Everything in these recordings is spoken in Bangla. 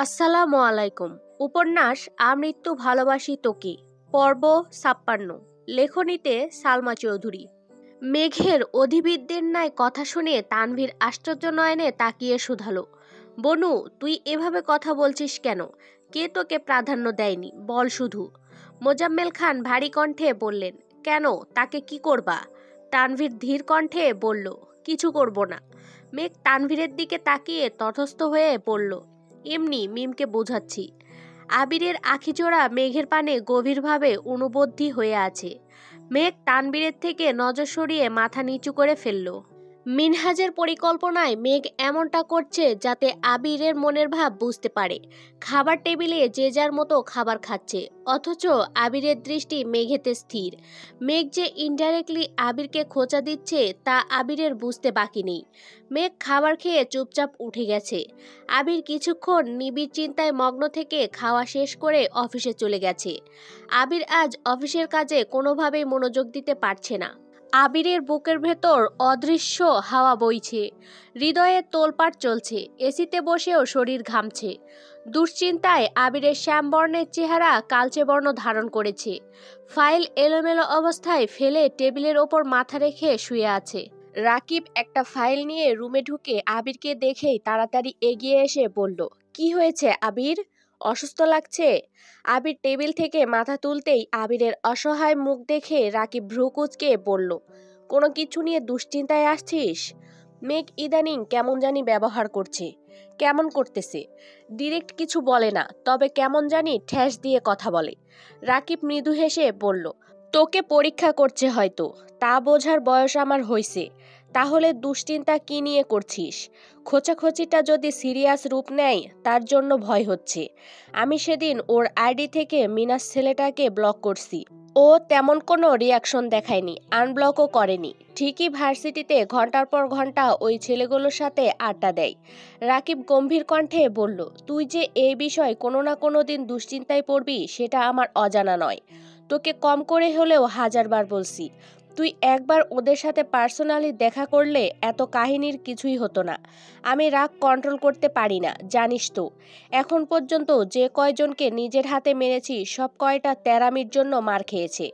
আসসালামু আলাইকুম। উপন্যাস আমৃত্যু ভালোবাসি তোকে, পর্ব ৫৬। লেখনীতে সালমা চৌধুরী। মেঘের অধিবিদ্যের ন্যায় কথা শুনে তানভীর আশ্চর্য নয়নে তাকিয়ে শুধালো, বনু, তুই এভাবে কথা বলছিস কেন? কে তোকে প্রাধান্য দেয়নি বল শুধু। মোজাম্মেল খান ভারী কণ্ঠে বললেন, কেন, তাকে কি করবা? তানভীর ধীর কণ্ঠে বলল, কিছু করব না। মেঘ তানভীরের দিকে তাকিয়ে তটস্থ হয়ে বলল, এমনি মিমকে বোঝাচ্ছি। আবিরের আখিজোড়া মেঘের পানে গভীরভাবে অনুবদ্ধী হয়ে আছে। মেঘ তানবীরের থেকে নজর সরিয়ে মাথা নিচু করে ফেলল। মিনহাজের পরিকল্পনায় মেঘ এমনটা করছে যাতে আবিরের মনের ভাব বুঝতে পারে। খাবার টেবিলে যে যার মতো খাবার খাচ্ছে, অথচ আবিরের দৃষ্টি মেঘেতে স্থির। মেঘ যে ইনডাইরেক্টলি আবিরকে খোঁচা দিচ্ছে তা আবিরের বুঝতে বাকি নেই। মেঘ খাবার খেয়ে চুপচাপ উঠে গেছে। আবির কিছুক্ষণ নিবিড় চিন্তায় মগ্ন থেকে খাওয়া শেষ করে অফিসে চলে গেছে। আবির আজ অফিসের কাজে কোনোভাবেই মনোযোগ দিতে পারছে না। আবিরের বুকের ভেতর অদৃশ্য হাওয়া বইছে, হৃদয়ে তোলপাড় চলছে, এসিতে বসেও শরীর ঘামছে। দুশ্চিন্তায় আবিরের শ্যামবর্ণের চেহারা কালচে বর্ণ ধারণ করেছে। ফাইল এলোমেলো অবস্থায় ফেলে টেবিলের ওপর মাথা রেখে শুয়ে আছে। রাকিব একটা ফাইল নিয়ে রুমে ঢুকে আবিরকে দেখেই তাড়াতাড়ি এগিয়ে এসে বলল, কি হয়েছে আবির? অসুস্থ লাগছে? আবির টেবিল থেকে মাথা তুলতেই আবিরের অসহায় মুখ দেখে রাকিব ভ্রু কুঁচকে বলল, কোনো কিছু নিয়ে দুশ্চিন্তায় আসছিস? মেঘ ইদানিং কেমন জানি ব্যবহার করছে। কেমন করতেছে? ডিরেক্ট কিছু বলে না, তবে কেমন জানি ঠেস দিয়ে কথা বলে। রাকিব মৃদু হেসে বলল, তোকে পরীক্ষা করছে হয়তো, তা বোঝার বয়স আমার হইছে। তাহলে দুশ্চিন্তা কি নিয়ে করছিস? খোঁচাখোঁচিটা যদি সিরিয়াস রূপ নেয় তার জন্য ভয় হচ্ছে। আমি সেদিন ওর আইডি থেকে মিনাস ছেলেটাকে ব্লক করছি। ও তেমন কোনো রিয়াকশন দেখায়নি, আনব্লকও করেনি। ঠিকই ভার্সিটিতে ঘন্টার পর ঘন্টা ওই ছেলেগুলোর সাথে আড্ডা দেয়। রাকিব গম্ভীর কণ্ঠে বলল, তুই যে এই বিষয় কোনো না কোনো দিন দুশ্চিন্তায় পড়বি সেটা আমার অজানা নয়। তোকে কম করে হলেও হাজারবার বলছি, তুই একবার ওদের সাথে পার্সোনালি দেখা করলে এত কাহিনীর কিছুই হতো না। আমি রাগ কন্ট্রোল করতে পারি না, জানিস তো। এখন পর্যন্ত যে কয়জনকে নিজের হাতে মেরেছি সব কয়টা তেরামির জন্য মার খেয়েছে।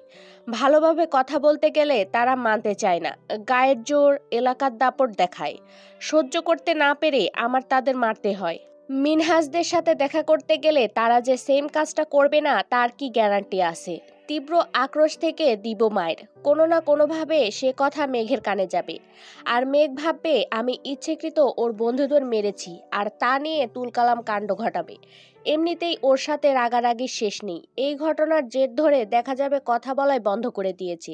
ভালোভাবে কথা বলতে গেলে তারা মানতে চায় না, গায়ের জোর, এলাকার দাপট দেখায়। সহ্য করতে না পেরে আমার তাদের মারতে হয়। মিনহাজদের সাথে দেখা করতে গেলে তারা যে সেম কাজটা করবে না তার কি গ্যারান্টি আছে? তীব্র আক্রোশ থেকে দিব মায়ের। কোনো না কোনোভাবে সে কথা মেঘের কানে যাবে, আর মেঘ ভাববে আমি ইচ্ছেকৃত ওর বন্ধুদের মেরেছি, আর তা নিয়ে তুলকালাম কাণ্ড ঘটাবে। এমনিতেই ওর সাথে রাগারাগির শেষ নেই। এই ঘটনার জের ধরে দেখা যাবে কথা বলাই বন্ধ করে দিয়েছে।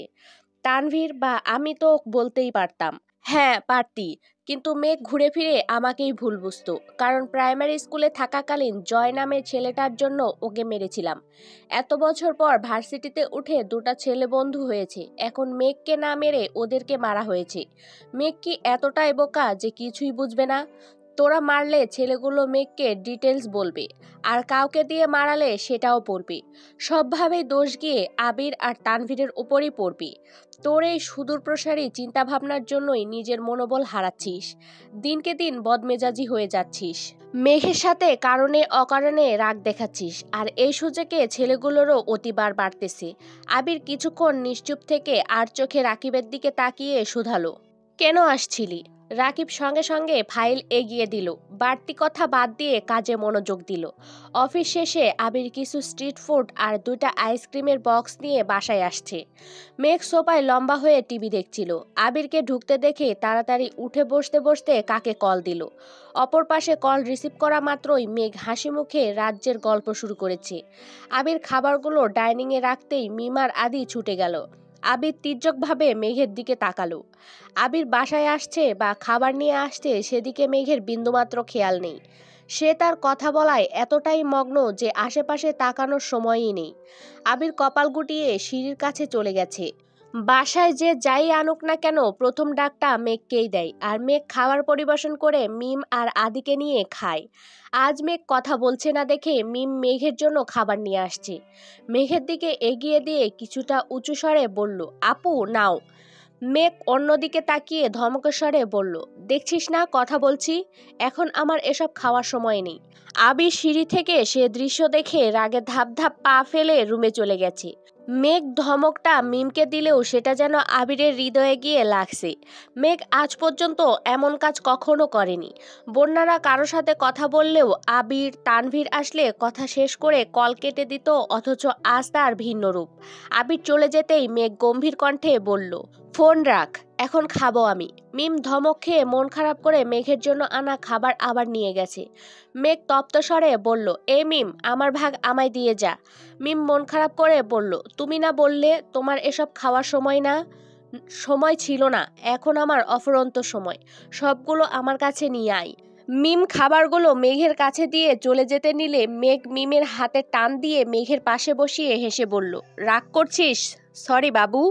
তানভীর বা আমি তো বলতেই পারতাম। হ্যাঁ পারতি, কিন্তু মেঘ ঘুরে ফিরে আমাকেই ভুল বুঝতো, কারণ প্রাইমারি স্কুলে থাকাকালীন জয় নামের ছেলেটার জন্য ওকে মেরেছিলাম। এত বছর পর ভার্সিটিতে উঠে দুটা ছেলে বন্ধু হয়েছে, এখন মেঘকে না মেরে ওদেরকে মারা হয়েছে। মেঘ কি এতটাই বোকা যে কিছুই বুঝবে না? তোরা মারলে ছেলেগুলো মেঘকে ডিটেলস বলবে, আর কাউকে দিয়ে মারালে সেটাও পড়বে। সবভাবেই দোষ গিয়ে আবির আর তানভীরের উপরই পড়বে। তোর এই সুদূরপ্রসারী চিন্তাভাবনার জন্যই নিজের মনোবল হারাচ্ছিস, দিনকে দিন বদমেজাজি হয়ে যাচ্ছিস। মেঘের সাথে কারণে অকারণে রাগ দেখাচ্ছিস, আর এই সুযোগে ছেলেগুলোরও অতিবার বাড়তেছে। আবির কিছুক্ষণ নিশ্চুপ থেকে আর চোখে রাকিবের দিকে তাকিয়ে শুধালো, কেন আসছিলি? রাকিব সঙ্গে সঙ্গে ফাইল এগিয়ে দিল, বাড়তি কথা বাদ দিয়ে কাজে মনোযোগ দিল। অফিস শেষে আবির কিছু স্ট্রিট ফুড আর দুইটা আইসক্রিমের বক্স নিয়ে বাসায় আসছে। মেঘ সোফায় লম্বা হয়ে টিভি দেখছিল। আবিরকে ঢুকতে দেখে তাড়াতাড়ি উঠে বসতে বসতে কাকে কল দিল। অপর পাশে কল রিসিভ করা মাত্রই মেঘ হাসি মুখে রাজ্যের গল্প শুরু করেছে। আবির খাবারগুলো ডাইনিংয়ে রাখতেই মিমার আদি ছুটে গেল। আবির তির্যকভাবে মেঘের দিকে তাকালো। আবির বাসায় আসছে বা খাবার নিয়ে আসছে সেদিকে মেঘের বিন্দুমাত্র খেয়াল নেই। সে তার কথা বলায় এতটাই মগ্ন যে আশেপাশে তাকানোর সময়ই নেই। আবির কপাল গুটিয়ে সিঁড়ির কাছে চলে গেছে। বাসায় যে যাই আনুক না কেন প্রথম ডাকটা মেঘকেই দেয়, আর মেঘ খাবার পরিবেশন করে মিম আর আদিকে নিয়ে খায়। আজ মেঘ কথা বলছে না দেখে মিম মেঘের জন্য খাবার নিয়ে আসছে। মেঘের দিকে এগিয়ে দিয়ে কিছুটা উঁচু স্বরে বলল, আপু নাও। মেঘ অন্যদিকে তাকিয়ে ধমকেশ্বরে বলল, দেখছিস না কথা বলছি, এখন আমার এসব খাওয়ার সময় নেই। আবির সিঁড়ি থেকে সে দৃশ্য দেখে রাগে ধাপ ধাপ পা ফেলে রুমে চলে গেছে। মেঘ ধমকটা মিমকে দিলেও সেটা যেন আবিরের হৃদয়ে গিয়ে লাগছে। মেঘ আজ পর্যন্ত এমন কাজ কখনো করেনি। বন্যারা কারো সাথে কথা বললেও আবির তানভীর আসলে কথা শেষ করে কল কেটে দিত, অথচ আজ তার ভিন্ন রূপ। আবির চলে যেতেই মেঘ গম্ভীর কণ্ঠে বলল, ফোন রাখ, এখন খাবো আমি। মিম ধমক খেয়ে মন খারাপ করে মেঘের জন্য আনা খাবার আবার নিয়ে গেছে। মেঘ তপ্ত স্বরে বলল, এই মিম, আমার ভাগ আমায় দিয়ে যা। মিম মন খারাপ করে বলল, তুমি না বললে তোমার এসব খাওয়ার সময় না? সময় ছিল না, এখন আমার অফুরন্ত সময়, সবগুলো আমার কাছে নিয়ে আয়। মিম খাবারগুলো মেঘের কাছে দিয়ে চলে যেতে নিলে মেঘ মিমের হাতে টান দিয়ে মেঘের পাশে বসিয়ে হেসে বলল, রাগ করছিস? সরি বাবু।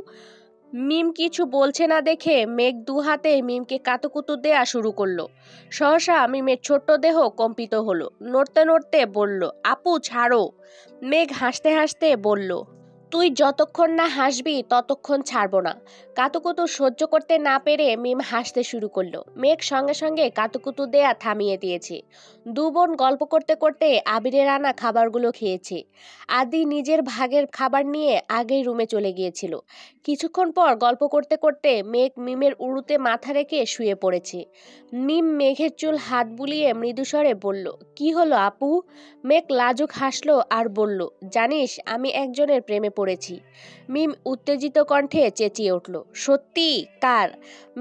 মিম কিছু বলছে না দেখে মেঘ দু হাতে মিমকে কাতুকুতু দেয়া শুরু করলো। সহসা মিমের ছোট্ট দেহ কম্পিত হলো, নড়তে নড়তে বলল, আপু ছাড়ো। মেঘ হাসতে হাসতে বলল, তুই যতক্ষণ না হাসবি ততক্ষণ ছাড়বো না। কাতুকুতু সহ্য করতে না পেরে মিম হাসতে শুরু করলো। মেঘ সঙ্গে সঙ্গে কাতুকুতু দেয়া থামিয়ে দিয়েছে। দু বোন গল্প করতে করতে আবিরের আনা খাবারগুলো খেয়েছে। আদি নিজের ভাগের খাবার নিয়ে আগেই রুমে চলে গিয়েছিল। কিছুক্ষণ পর গল্প করতে করতে মেঘ মিমের উড়ুতে মাথা রেখে শুয়ে পড়েছে। মিম মেঘের চুল হাত বুলিয়ে মৃদুস্বরে বলল, কি হলো আপু? মেঘ লাজুক হাসলো আর বলল, জানিস আমি একজনের প্রেমে পড়েছি। মিম উত্তেজিত কণ্ঠে চেঁচিয়ে উঠল, সত্যি? কার?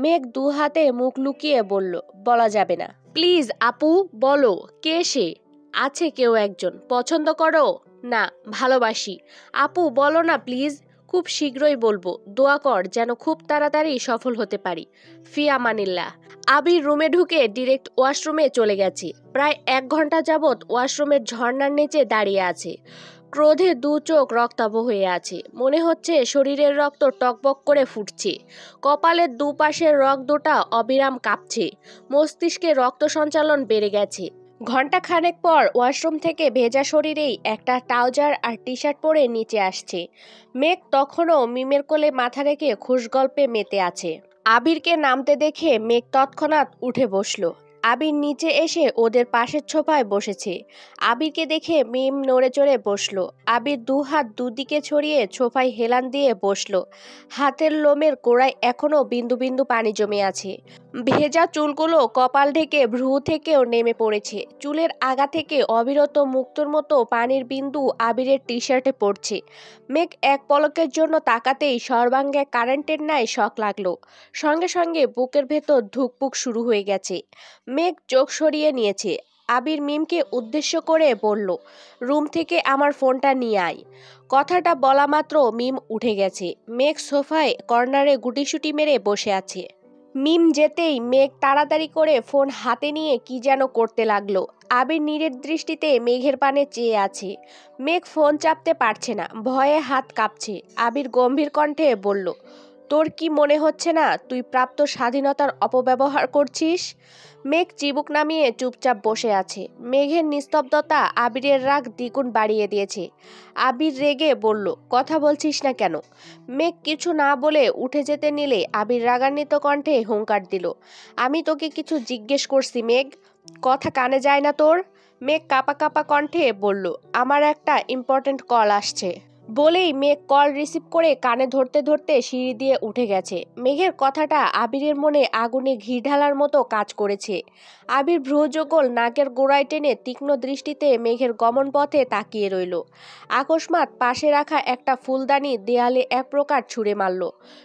মেঘ দু হাতে মুখ লুকিয়ে বলল, বলা যাবে না। প্লিজ আপু বলো, কে সে? আছে কেউ একজন, পছন্দ করো? না, ভালোবাসি। আপু বলো না প্লিজ। খুব শীঘ্রই বলবো, দোয়া কর যেন খুব তাড়াতাড়ি সফল হতে পারি। ফি আমানিল্লাহ। আবির রুমে ঢুকে ডিরেক্ট ওয়াশরুমে চলে গেছে। প্রায় 1 ঘন্টা যাবৎ ওয়াশরুমের ঝর্ণার নিচে দাঁড়িয়ে আছে। ক্রোধে দু চোখ রক্তাভ হয়ে আছে, মনে হচ্ছে শরীরের রক্ত টকবক করে ফুটছে। কপালের দুপাশের রগ দুটা অবিরাম কাঁপছে। মস্তিষ্কে রক্ত সঞ্চালন বেড়ে গেছে। ঘন্টা খানেক পর ওয়াশরুম থেকে ভেজা শরীরেই একটা ট্রাউজার আর টি শার্ট পরে নিচে আসছে। মেঘ তখনও মিমের কোলে মাথা রেখে খুশগল্পে মেতে আছে। আবিরকে নামতে দেখে মেঘ তৎক্ষণাৎ উঠে বসলো। আবির নিচে এসে ওদের পাশের সোফায় বসেছে। আবিরকে দেখে মিম নড়ে চড়ে বসলো। আবির দু হাত দুদিকে ছড়িয়ে সোফায় হেলান দিয়ে বসলো। হাতের লোমের গোড়ায় এখনো বিন্দু বিন্দু পানি জমে আছে। ভেজা চুলগুলো কপাল ঢেকে ভ্রু থেকেও নেমে পড়েছে। চুলের আগা থেকে অবিরত মুক্তোর মতো পানির বিন্দু আবিরের টি শার্টে পড়ছে। মেঘ এক পলকের জন্য তাকাতেই সর্বাঙ্গে কারেন্টের ন্যায় শক লাগলো। সঙ্গে সঙ্গে বুকের ভেতর ধুকপুক শুরু হয়ে গেছে। মেঘ চোখ সরিয়ে নিয়েছে। আবির মিমকে উদ্দেশ্য করে বলল, রুম থেকে আমার ফোনটা নিয়ে আয়। কথাটা বলা মাত্র মিম উঠে গেছে। মেঘ সোফায় কর্নারে গুটিসুটি মেরে বসে আছে। মিম যেতেই মেঘ তাড়াতাড়ি করে ফোন হাতে নিয়ে কি যেন করতে লাগলো। আবির নীরের দৃষ্টিতে মেঘের পানে চেয়ে আছে। মেঘ ফোন চাপতে পারছে না, ভয়ে হাত কাঁপছে। আবির গম্ভীর কণ্ঠে বলল, তোর কি মনে হচ্ছে না তুই প্রাপ্ত স্বাধীনতার অপব্যবহার করছিস? মেঘ চিবুক নামিয়ে চুপচাপ বসে আছে। মেঘের নিস্তব্ধতা আবিরের রাগ দ্বিগুণ বাড়িয়ে দিয়েছে। আবির রেগে বলল, কথা বলছিস না কেন? মেঘ কিছু না বলে উঠে যেতে নিলে আবির রাগান্বিত কণ্ঠে হুঙ্কার দিল, আমি তোকে কিছু জিজ্ঞেস করছি মেঘ, কথা কানে যায় না তোর? মেঘ কাঁপা কাঁপা কণ্ঠে বলল, আমার একটা ইম্পর্ট্যান্ট কল আসছে। বলেই মেঘ কল রিসিভ করে কানে ধরতে ধরতে সিঁড়ি দিয়ে উঠে গেছে। মেঘের কথাটা আবিরের মনে আগুনে ঘি ঢালার মতো কাজ করেছে। আবির ভ্রুযুগল নাকের গোড়ায় টেনে তীক্ষ্ণ দৃষ্টিতে মেঘের গমন পথে তাকিয়ে রইল। আকস্মাৎ পাশে রাখা একটা ফুলদানি দেয়ালে এক প্রকার ছুঁড়ে মারল।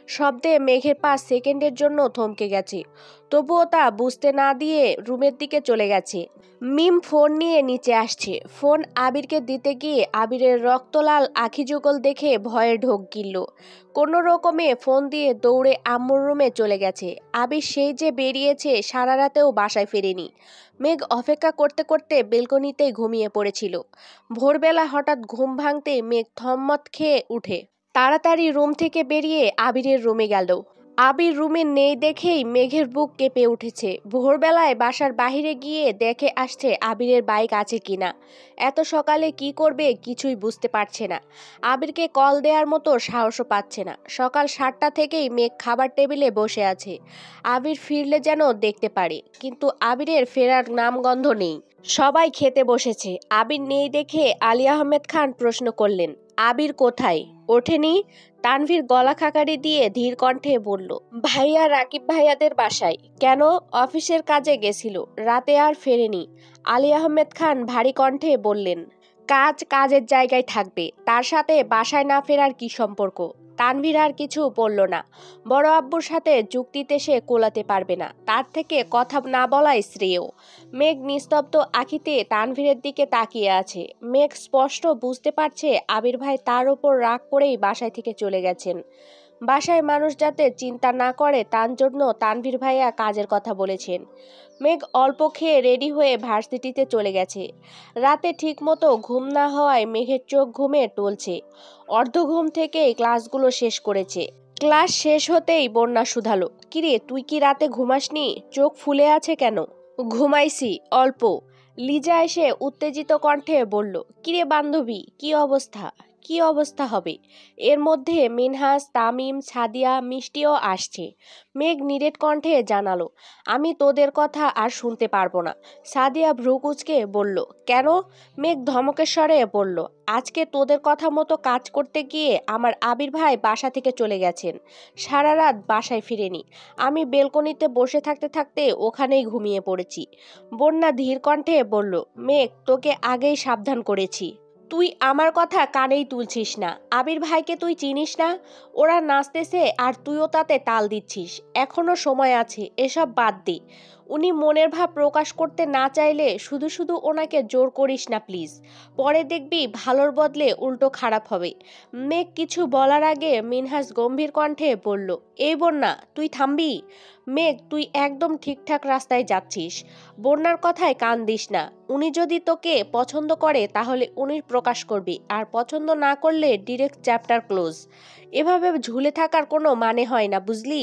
শব্দে মেঘের পা সেকেন্ডের জন্য থমকে গেছে। তবুও তা বুঝতে না দিয়ে রুমের দিকে চলে গেছে। মিম ফোন নিয়ে নিচে আসছে। ফোন আবিরকে দিতে গিয়ে আবিরের রক্তলাল আখিযুগল দেখে ভয়ে ঢোক গিলল। কোনো রকমে ফোন দিয়ে দৌড়ে আম্মুর রুমে চলে গেছে। আবির সেই যে বেরিয়েছে, সারা রাতেও বাসায় ফেরেনি। মেঘ অপেক্ষা করতে করতে বেলকনিতেই ঘুমিয়ে পড়েছিল। ভোরবেলা হঠাৎ ঘুম ভাঙতে মেঘ থম্মত খেয়ে উঠে তাড়াতাড়ি রুম থেকে বেরিয়ে আবিরের রুমে গেল। আবির রুমে নেই দেখেই মেঘের বুক কেঁপে উঠেছে। ভোরবেলায় বাসার বাহিরে গিয়ে দেখে আসছে আবিরের বাইক আছে কিনা। এত সকালে কি করবে কিছুই বুঝতে পারছে না। আবিরকে কল দেওয়ার মতো সাহসও পাচ্ছে না। সকাল 7টা থেকেই মেঘ খাবার টেবিলে বসে আছে। আবির ফিরলে যেন দেখতে পারে, কিন্তু আবিরের ফেরার নামগন্ধ নেই। সবাই খেতে বসেছে, আবির নেই দেখে আলী আহমেদ খান প্রশ্ন করলেন, আবির কোথায়? ওঠেনি? তানভীর গলা খাকারি দিয়ে ধীর কণ্ঠে বলল, ভাইয়া রাকিব ভাইয়াদের বাসায়। কেন? অফিসের কাজে গেছিল, রাতে আর ফেরেনি। আলী আহমেদ খান ভারী কণ্ঠে বললেন, কাজ কাজের জায়গায় থাকবে, তার সাথে বাসায় না ফেরার কি সম্পর্ক? তানভীর আর কিছু বলল না। বড় আব্বুর সাথে যুক্তিতে সে কোলাতে পারবে না, তার থেকে কথা না বলাই শ্রেয়। মেঘ নিস্তব্ধ আখিতে তানভীরের দিকে তাকিয়ে আছে। মেঘ স্পষ্ট বুঝতে পারছে আবির ভাই তার ওপর রাগ করেই বাসায় থেকে চলে গেছেন। বাসায় মানুষ যাতে চিন্তা না করে তার জন্য তানভীর ভাইয়া কাজের কথা বলেছেন। মেঘ অল্প খেয়ে রেডি হয়ে ভার্সিটিতে চলে গেছে। রাতে ঠিকমতো ঘুম না হওয়ায় মেঘের চোখ ঘুমে টলছে। অর্ধ ঘুম থেকেই ক্লাসগুলো শেষ করেছে। ক্লাস শেষ হতেই বন্যা শুধালো, কিরে তুই কি রাতে ঘুমাসনি? চোখ ফুলে আছে কেন? ঘুমাইছি অল্প। লিজা এসে উত্তেজিত কণ্ঠে বলল, কিরে বান্ধবী, কি অবস্থা? কি অবস্থা হবে? এর মধ্যে মিনহাস, তামিম, সাদিয়া, মিষ্টিও আসছে। মেঘ নিরেট কণ্ঠে জানালো, আমি তোদের কথা আর শুনতে পারবো না। সাদিয়া ভ্রুকুচকে বলল, কেন? মেঘ ধমকের স্বরে বলল, আজকে তোদের কথা মতো কাজ করতে গিয়ে আমার আবির ভাই বাসা থেকে চলে গেছেন। সারা রাত বাসায় ফিরেনি। আমি বেলকনিতে বসে থাকতে থাকতে ওখানেই ঘুমিয়ে পড়েছি। বন্যা ধীর কণ্ঠে বলল, মেঘ তোকে আগেই সাবধান করেছি। তুই আমার কথা কানেই তুলছিস না। আবির ভাইকে তুই চিনিস না? ওরা নাচতেছে আর তুইও তাতে তাল দিচ্ছিস। এখনো সময় আছে, এসব বাদ দে। উনি মনের ভাব প্রকাশ করতে না চাইলে শুধু শুধু ওনাকে জোর করিস না প্লিজ। পরে দেখবি ভালোর বদলে উল্টো খারাপ হবে। মেঘ কিছু বলার আগে মিনহাস গম্ভীর কণ্ঠে বলল, এই বন্যা তুই থামবি? মেঘ তুই একদম ঠিকঠাক রাস্তায় যাচ্ছিস। বন্যার কথায় কান দিস না। উনি যদি তোকে পছন্দ করে তাহলে উনি প্রকাশ করবি, আর পছন্দ না করলে ডিরেক্ট চ্যাপ্টার ক্লোজ। এভাবে ঝুলে থাকার কোনো মানে হয় না, বুঝলি?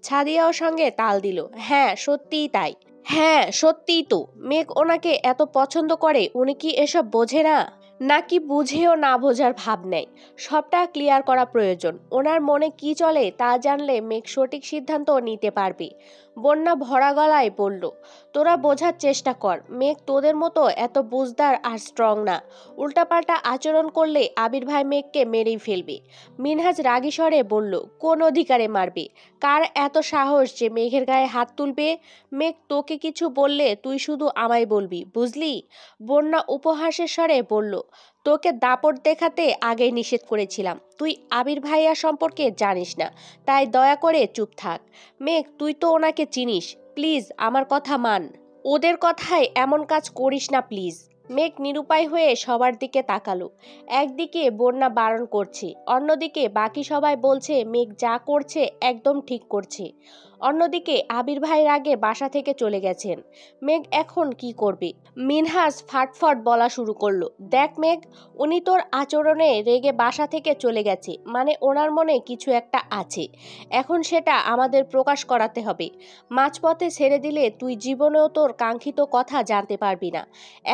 ছাদিয়াও সঙ্গে তাল দিল, হ্যাঁ সত্যিই তাই। হ্যাঁ সত্যিই তো। মেঘ ওনাকে এত পছন্দ করে, উনি কি এসব বোঝে না? নাকি বুঝেও না বোঝার ভাব নেয়? সবটা ক্লিয়ার করা প্রয়োজন। ওনার মনে কি চলে তা জানলে মেঘ সঠিক সিদ্ধান্ত নিতে পারবে। বন্যা ভরা গলায় বলল, তোরা বোঝার চেষ্টা কর। মেঘ তোদের মতো এত বুঝদার আর স্ট্রং না। উল্টাপাল্টা আচরণ করলে আবির ভাই মেঘকে মেরেই ফেলবে। মিনহাজ রাগী স্বরে বলল, কোন অধিকারে মারবে? কার এত সাহস যে মেঘের গায়ে হাত তুলবে? মেঘ তোকে কিছু বললে তুই শুধু আমায় বলবি, বুঝলি? বন্যা উপহাসের স্বরে বলল, তোকে দাপট দেখাতে আগেই নিষেধ করেছিলাম। তুই আবির ভাইয়া সম্পর্কে জানিস না, তাই দয়া করে চুপ থাক। মেঘ তুই তো ওনাকে চিনিস, প্লিজ আমার কথা মান। ওদের কথায় এমন কাজ করিস না প্লিজ। মেঘ নিরুপায় হয়ে সবার দিকে তাকালো। একদিকে বন্যা বারণ করছে, অন্যদিকে বাকি সবাই বলছে মেঘ যা করছে একদম ঠিক করছে। অন্যদিকে আবির ভাইয়ের আগে বাসা থেকে চলে গেছেন। মেঘ এখন কি করবে? মিনহাস ফাটফট বলা শুরু করলো, দেখ মেঘ, উনি তোর আচরণে রেগে বাসা থেকে চলে গেছে, মানে ওনার মনে কিছু একটা আছে। এখন সেটা আমাদের প্রকাশ করাতে হবে। মাঝপথে ছেড়ে দিলে তুই জীবনেও তোর কাঙ্ক্ষিত কথা জানতে পারবি না।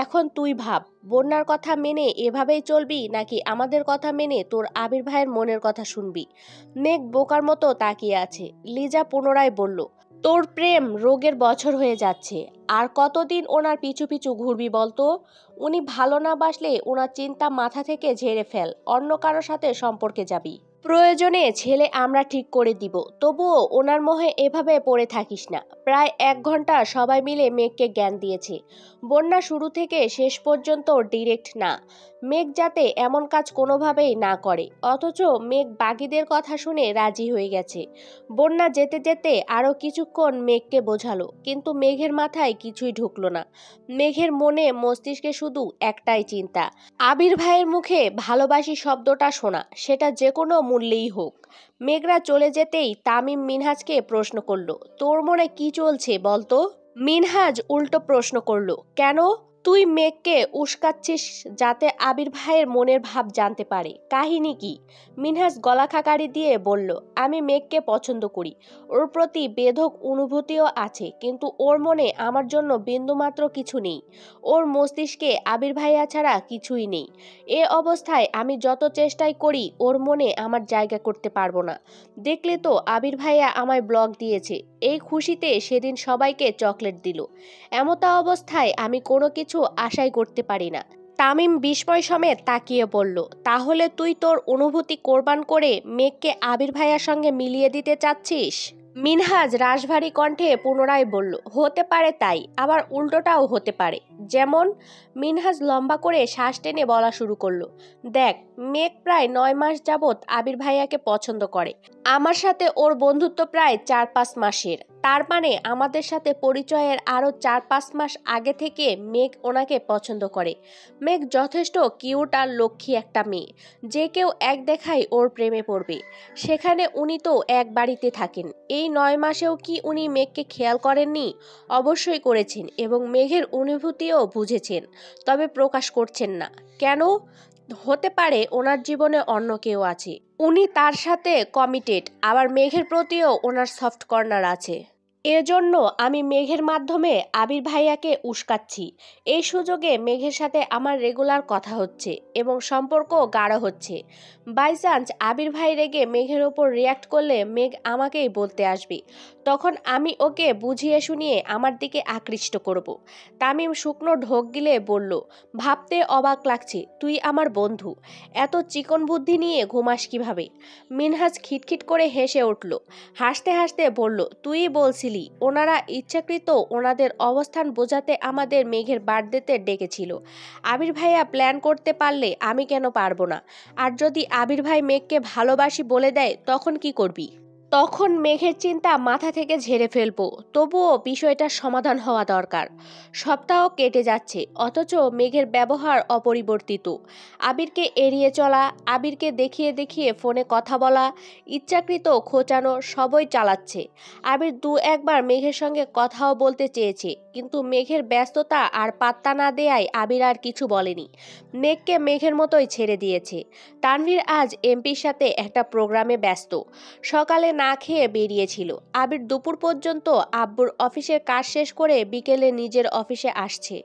এখন তুই ভাব, বন্যার কথা মেনে এভাবেই চলবি নাকি আমাদের কথা মেনে তোর আবির ভাইয়ের মনের কথা শুনবি? মেঘ বোকার মতো তাকিয়ে আছে। লিজা পুনরায় বলল, তোর প্রেম রোগের বছর হয়ে যাচ্ছে, আর কতদিন ওনার পিছু পিছু ঘুরবি বলতো? উনি ভালো না বাসলে ওনার চিন্তা মাথা থেকে ঝেড়ে ফেল, অন্য কারোর সাথে সম্পর্কে যাবি। প্রয়োজনে ছেলে আমরা ঠিক করে দিব, তবুও ওনার মোহে এভাবে পড়ে থাকিস না। প্রায় 1 ঘন্টা সবাই মিলে মেঘকে জ্ঞান দিয়েছে। বন্যা শুরু থেকে শেষ পর্যন্ত ডিরেক্ট না। মেঘ যাতে এমন কাজ কোনোভাবেই না করে, অথচ মেঘ বাকিদের কথা শুনে রাজি হয়ে গেছে। বন্যা যেতে যেতে আরো কিছুক্ষণ মেঘকে বোঝালো, কিন্তু মেঘের মাথায় কিছুই ঢুকলো না। মেঘের মনে মস্তিষ্কে শুধু একটাই চিন্তা, আবির ভাইয়ের মুখে ভালোবাসি শব্দটা শোনা, সেটা যে কোনো মূল্যেই হোক। মেঘরা চলে যেতেই তামিম মিনহাজকে প্রশ্ন করলো, তোর মনে কি চলছে বলতো? মিনহাজ উল্টো প্রশ্ন করলো, কেন? তুই মেঘকে উস্কাচ্ছিস যাতে আবির ভাইয়ের মনের ভাব জানতে পারে। কাহিনী কি? মিনহাজ গলা খাকারি দিয়ে বলল, আমি মেঘকে পছন্দ করি, ওর প্রতি বেধক অনুভূতিও আছে, কিন্তু ওর মনে আমার জন্য বিন্দুমাত্র কিছু নেই। ওর মস্তিষ্কে আবির ভাইয়া ছাড়া কিছুই নেই। এ অবস্থায় আমি যত চেষ্টাই করি ওর মনে আমার জায়গা করতে পারবো না। দেখলে তো আবির ভাইয়া আমায় ব্লক দিয়েছে, এই খুশিতে সেদিন সবাইকে চকলেট দিল। এমতা অবস্থায় আমি কোনো কিছু আশাই করতে পারি না। তামিম বিস্ময় সমেত তাকিয়ে বলল, তাহলে তুই তোর অনুভূতি কোরবান করে মেঘকে আবির ভাইয়ার সঙ্গে মিলিয়ে দিতে চাচ্ছিস? মিনহাজ রাশভারী কণ্ঠে পুনরায় বলল, হতে পারে তাই, আবার উল্টোটাও হতে পারে। যেমন? মিনহাজ লম্বা করে শ্বাস টেনে বলা শুরু করলো, দেখ, মেঘ প্রায় 9 মাস যাবৎ আবির ভাইয়াকে পছন্দ করে। আমার সাথে ওর বন্ধুত্ব প্রায় 4-5 মাসের। তার মানে আমাদের সাথে পরিচয়ের আরও 4-5 মাস আগে থেকে মেঘ ওনাকে পছন্দ করে। মেঘ যথেষ্ট কিউট আর লক্ষ্মী একটা মেয়ে, যে কেউ এক দেখায় ওর প্রেমে পড়বে। সেখানে উনি তো এক বাড়িতে থাকেন। এই 9 মাসেও কি উনি মেঘকে খেয়াল করেননি? অবশ্যই করেছেন, এবং মেঘের অনুভূতিও বুঝেছেন, তবে প্রকাশ করছেন না। কেন? হতে পারে ওনার জীবনে অন্য কেউ আছে, উনি তার সাথে কমিটেড, আবার মেঘের প্রতিও ওনার সফট কর্নার আছে। এজন্য আমি মেঘের মাধ্যমে আবির ভাইয়াকে উস্কাচ্ছি। এই সুযোগে মেঘের সাথে আমার রেগুলার কথা হচ্ছে এবং সম্পর্ক গাঢ় হচ্ছে। বাই চান্স আবির ভাই রেগে মেঘের ওপর রিয়াক্ট করলে মেঘ আমাকেই বলতে আসবে, তখন আমি ওকে বুঝিয়ে শুনিয়ে আমার দিকে আকৃষ্ট করব। তামিম শুকনো ঢোক গিলে বলল, ভাবতে অবাক লাগছে, তুই আমার বন্ধু, এত চিকন বুদ্ধি নিয়ে ঘুমাস কিভাবে? মিনহাজ খিটখিট করে হেসে উঠল। হাসতে হাসতে বলল, তুই বলছিলি ওনারা ইচ্ছাকৃত ওনাদের অবস্থান বোঝাতে আমাদের মেঘের বার্থডেতে ডেকেছিল। আবির ভাইয়া প্ল্যান করতে পারলে আমি কেন পারবো না? আর যদি আবির ভাই মেঘকে ভালোবাসি বলে দেয় তখন কি করবি? তখন মেঘের চিন্তা মাথা থেকে ঝেড়ে ফেলবো। তবুও বিষয়টার সমাধান হওয়া দরকার। সপ্তাহ কেটে যাচ্ছে, অথচ মেঘের ব্যবহার অপরিবর্তিত। আবিরকে এড়িয়ে চলা, আবিরকে দেখিয়ে দেখিয়ে ফোনে কথা বলা, ইচ্ছাকৃত খোঁচানো, সবই চালাচ্ছে। আবির দু একবার মেঘের সঙ্গে কথাও বলতে চেয়েছে, কিন্তু মেঘের ব্যস্ততা আর পাত্তা না দেয়ায় আবির আর কিছু বলেনি। মেঘকে মেঘের মতোই ছেড়ে দিয়েছে। তানভীর আজ এমপির সাথে একটা প্রোগ্রামে ব্যস্ত। সকালে না খেয়ে বেরিয়েছিল। আবির দুপুর পর্যন্ত আব্বুর অফিসের কাজ শেষ করে বিকেলে নিজের অফিসে আসছে।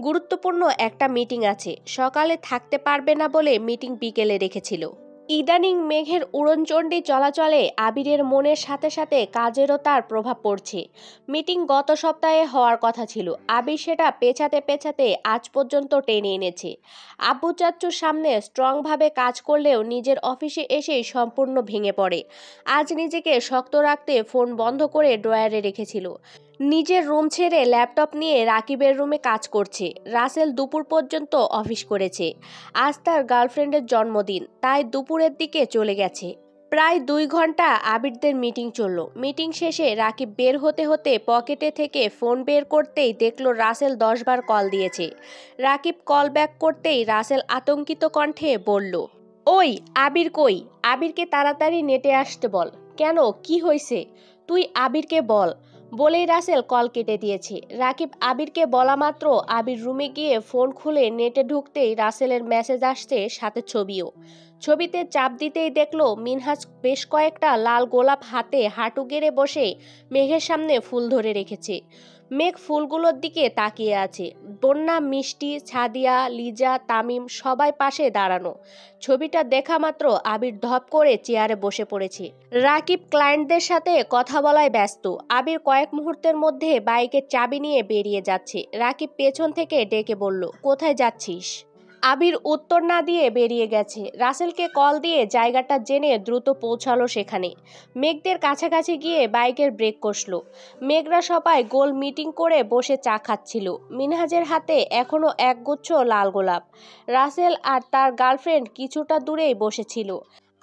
গুরুত্বপূর্ণ একটা মিটিং আছে, সকালে থাকতে পারবে না বলে মিটিং বিকেলে রেখেছিল। ইদানিং মেঘের উড়নচণ্ডী চলাচলে আবিরের মনের সাথে সাথে কাজেরও তার প্রভাব পড়ছে। মিটিং গত সপ্তাহে হওয়ার কথা ছিল, আবির সেটা পেছাতে পেছাতে আজ পর্যন্ত টেনে এনেছে। আব্বু চাচ্চুর সামনে স্ট্রংভাবে কাজ করলেও নিজের অফিসে এসেই সম্পূর্ণ ভেঙে পড়ে। আজ নিজেকে শক্ত রাখতে ফোন বন্ধ করে ড্রয়ারে রেখেছিল। নিজের রুম ছেড়ে ল্যাপটপ নিয়ে রাকিবের রুমে কাজ করছে। রাসেল দুপুর পর্যন্ত অফিস করেছে। আজ তার গার্লফ্রেন্ডের জন্মদিন, তাই দুপুরের দিকে চলে গেছে। প্রায় 2 ঘন্টা আবিরদের মিটিং চলল। মিটিং শেষে রাকিব বের হতে হতে পকেটে থেকে ফোন বের করতেই দেখলো রাসেল 10 বার কল দিয়েছে। রাকিব কল ব্যাক করতেই রাসেল আতঙ্কিত কণ্ঠে বলল, ওই আবির কই? আবিরকে তাড়াতাড়ি নেটে আসতে বল। কেন, কি হয়েছে? তুই আবিরকে বল। বলেই রাসেল কল কেটে দিয়েছে। রাকিব আবিরকে বলা মাত্র আবির রুমে গিয়ে ফোন খুলে নেটে ঢুকতেই রাসেলের মেসেজ আসছে, সাথে ছবিও। ছবিতে চাপ দিতেই দেখলো মিনহাজ বেশ কয়েকটা লাল গোলাপ হাতে হাঁটু গেড়ে বসে মেঘের সামনে ফুল ধরে রেখেছে। মেঘ ফুলগুলোর দিকে তাকিয়ে আছে। বন্যা, মিষ্টি, ছাদিয়া, লিজা, তামিম সবাই পাশে দাঁড়ানো। ছবিটা দেখা মাত্র আবির ধপ করে চেয়ারে বসে পড়েছে। রাকিব ক্লায়েন্টদের সাথে কথা বলায় ব্যস্ত। আবির কয়েক মুহূর্তের মধ্যে বাইকের চাবি নিয়ে বেরিয়ে যাচ্ছে। রাকিব পেছন থেকে ডেকে বলল, কোথায় যাচ্ছিস? আবির উত্তর না দিয়ে বেরিয়ে গেছে। রাসেলকে কল দিয়ে জায়গাটা জেনে দ্রুত পৌঁছালো সেখানে। মেঘদের কাছাকাছি গিয়ে বাইকের ব্রেক কষলো। মেঘরা সবাই গোল মিটিং করে বসে চা খাচ্ছিল। মিনহাজের হাতে এখনো একগুচ্ছ লাল গোলাপ। রাসেল আর তার গার্লফ্রেন্ড কিছুটা দূরেই বসেছিল।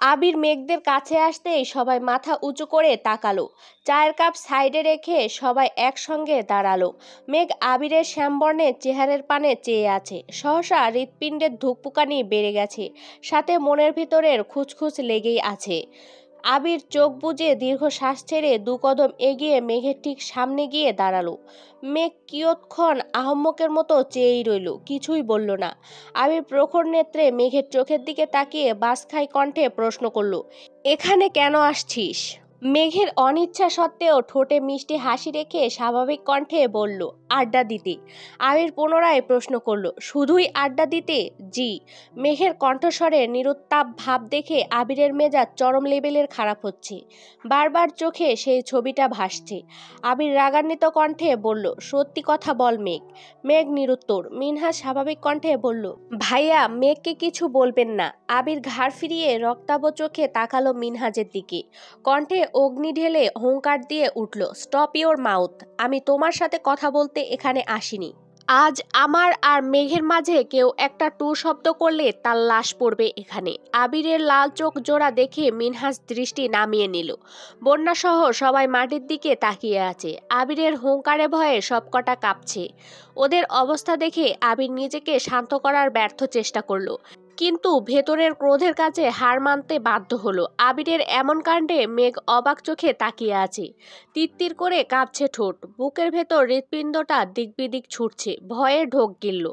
আবির মেঘদের কাছে আসতেই সবাই মাথা উঁচু করে তাকালো। চায়ের কাপ সাইডে রেখে সবাই একসঙ্গে দাঁড়ালো। মেঘ আবিরের শ্যামবর্ণের চেহারার পানে চেয়ে আছে। সহসা হৃৎপিণ্ডের ধুকপুকানি বেড়ে গেছে, সাথে মনের ভিতরের খুঁতখুঁত লেগেই আছে। আবির চোখ বুজে দীর্ঘশ্বাস ছেড়ে 2 কদম এগিয়ে মেঘের ঠিক সামনে গিয়ে দাঁড়ালো। মেঘ কিয়ৎক্ষণ আহম্মকের মতো চেয়েই রইল, কিছুই বলল না। আবির প্রখর নেত্রে মেঘের চোখের দিকে তাকিয়ে বাঁশখাই কণ্ঠে প্রশ্ন করলো, এখানে কেন আসছিস? মেঘের অনিচ্ছা সত্ত্বেও ঠোঁটে মিষ্টি হাসি রেখে স্বাভাবিক কণ্ঠে বলল, আড্ডা দিতে। আবির পুনরায় প্রশ্ন করল, শুধুই আড্ডা দিতে? জি। মেঘের কণ্ঠস্বরে নিরুত্তাপ ভাব দেখে আবিরের মেজাজ চরম লেভেলের খারাপ হচ্ছে। বারবার চোখে সেই ছবিটা ভাসছে। আবির রাগান্বিত কণ্ঠে বলল, সত্যি কথা বল মেঘ। মেঘ নিরুত্তর। মিনহাজ স্বাভাবিক কণ্ঠে বলল, ভাইয়া মেঘকে কিছু বলবেন না। আবির ঘাড় ফিরিয়ে রক্তাভ চোখে তাকালো মিনহাজের দিকে। কণ্ঠে অগ্নি ঢেলে হুঙ্কার দিয়ে উঠল, স্টপ ইওর মাউথ। আমি তোমার সাথে কথা বলতে এখানে আসিনি। আজ আমার আর মেঘের মাঝে কেউ একটা টু শব্দ করলে তার লাশ পড়বে এখানে। আবিরের লাল চোখ জোড়া দেখে মিনহাজ দৃষ্টি নামিয়ে নিল। বন্যাসহ সবাই মাটির দিকে তাকিয়ে আছে। আবিরের হুঙ্কারে ভয়ে সবকটা কাঁপছে। ওদের অবস্থা দেখে আবির নিজেকে শান্ত করার ব্যর্থ চেষ্টা করলো, কিন্তু ভেতরের ক্রোধের কাছে হার মানতে বাধ্য হলো। আবিরের এমন কাণ্ডে মেঘ অবাক চোখে তাকিয়ে আছে। তিত্তির করে কাঁপছে ঠোঁট, বুকের ভেতর হৃৎপিণ্ডটা দিকবিদিক ছুটছে, ভয়ে ঢোক গিলল।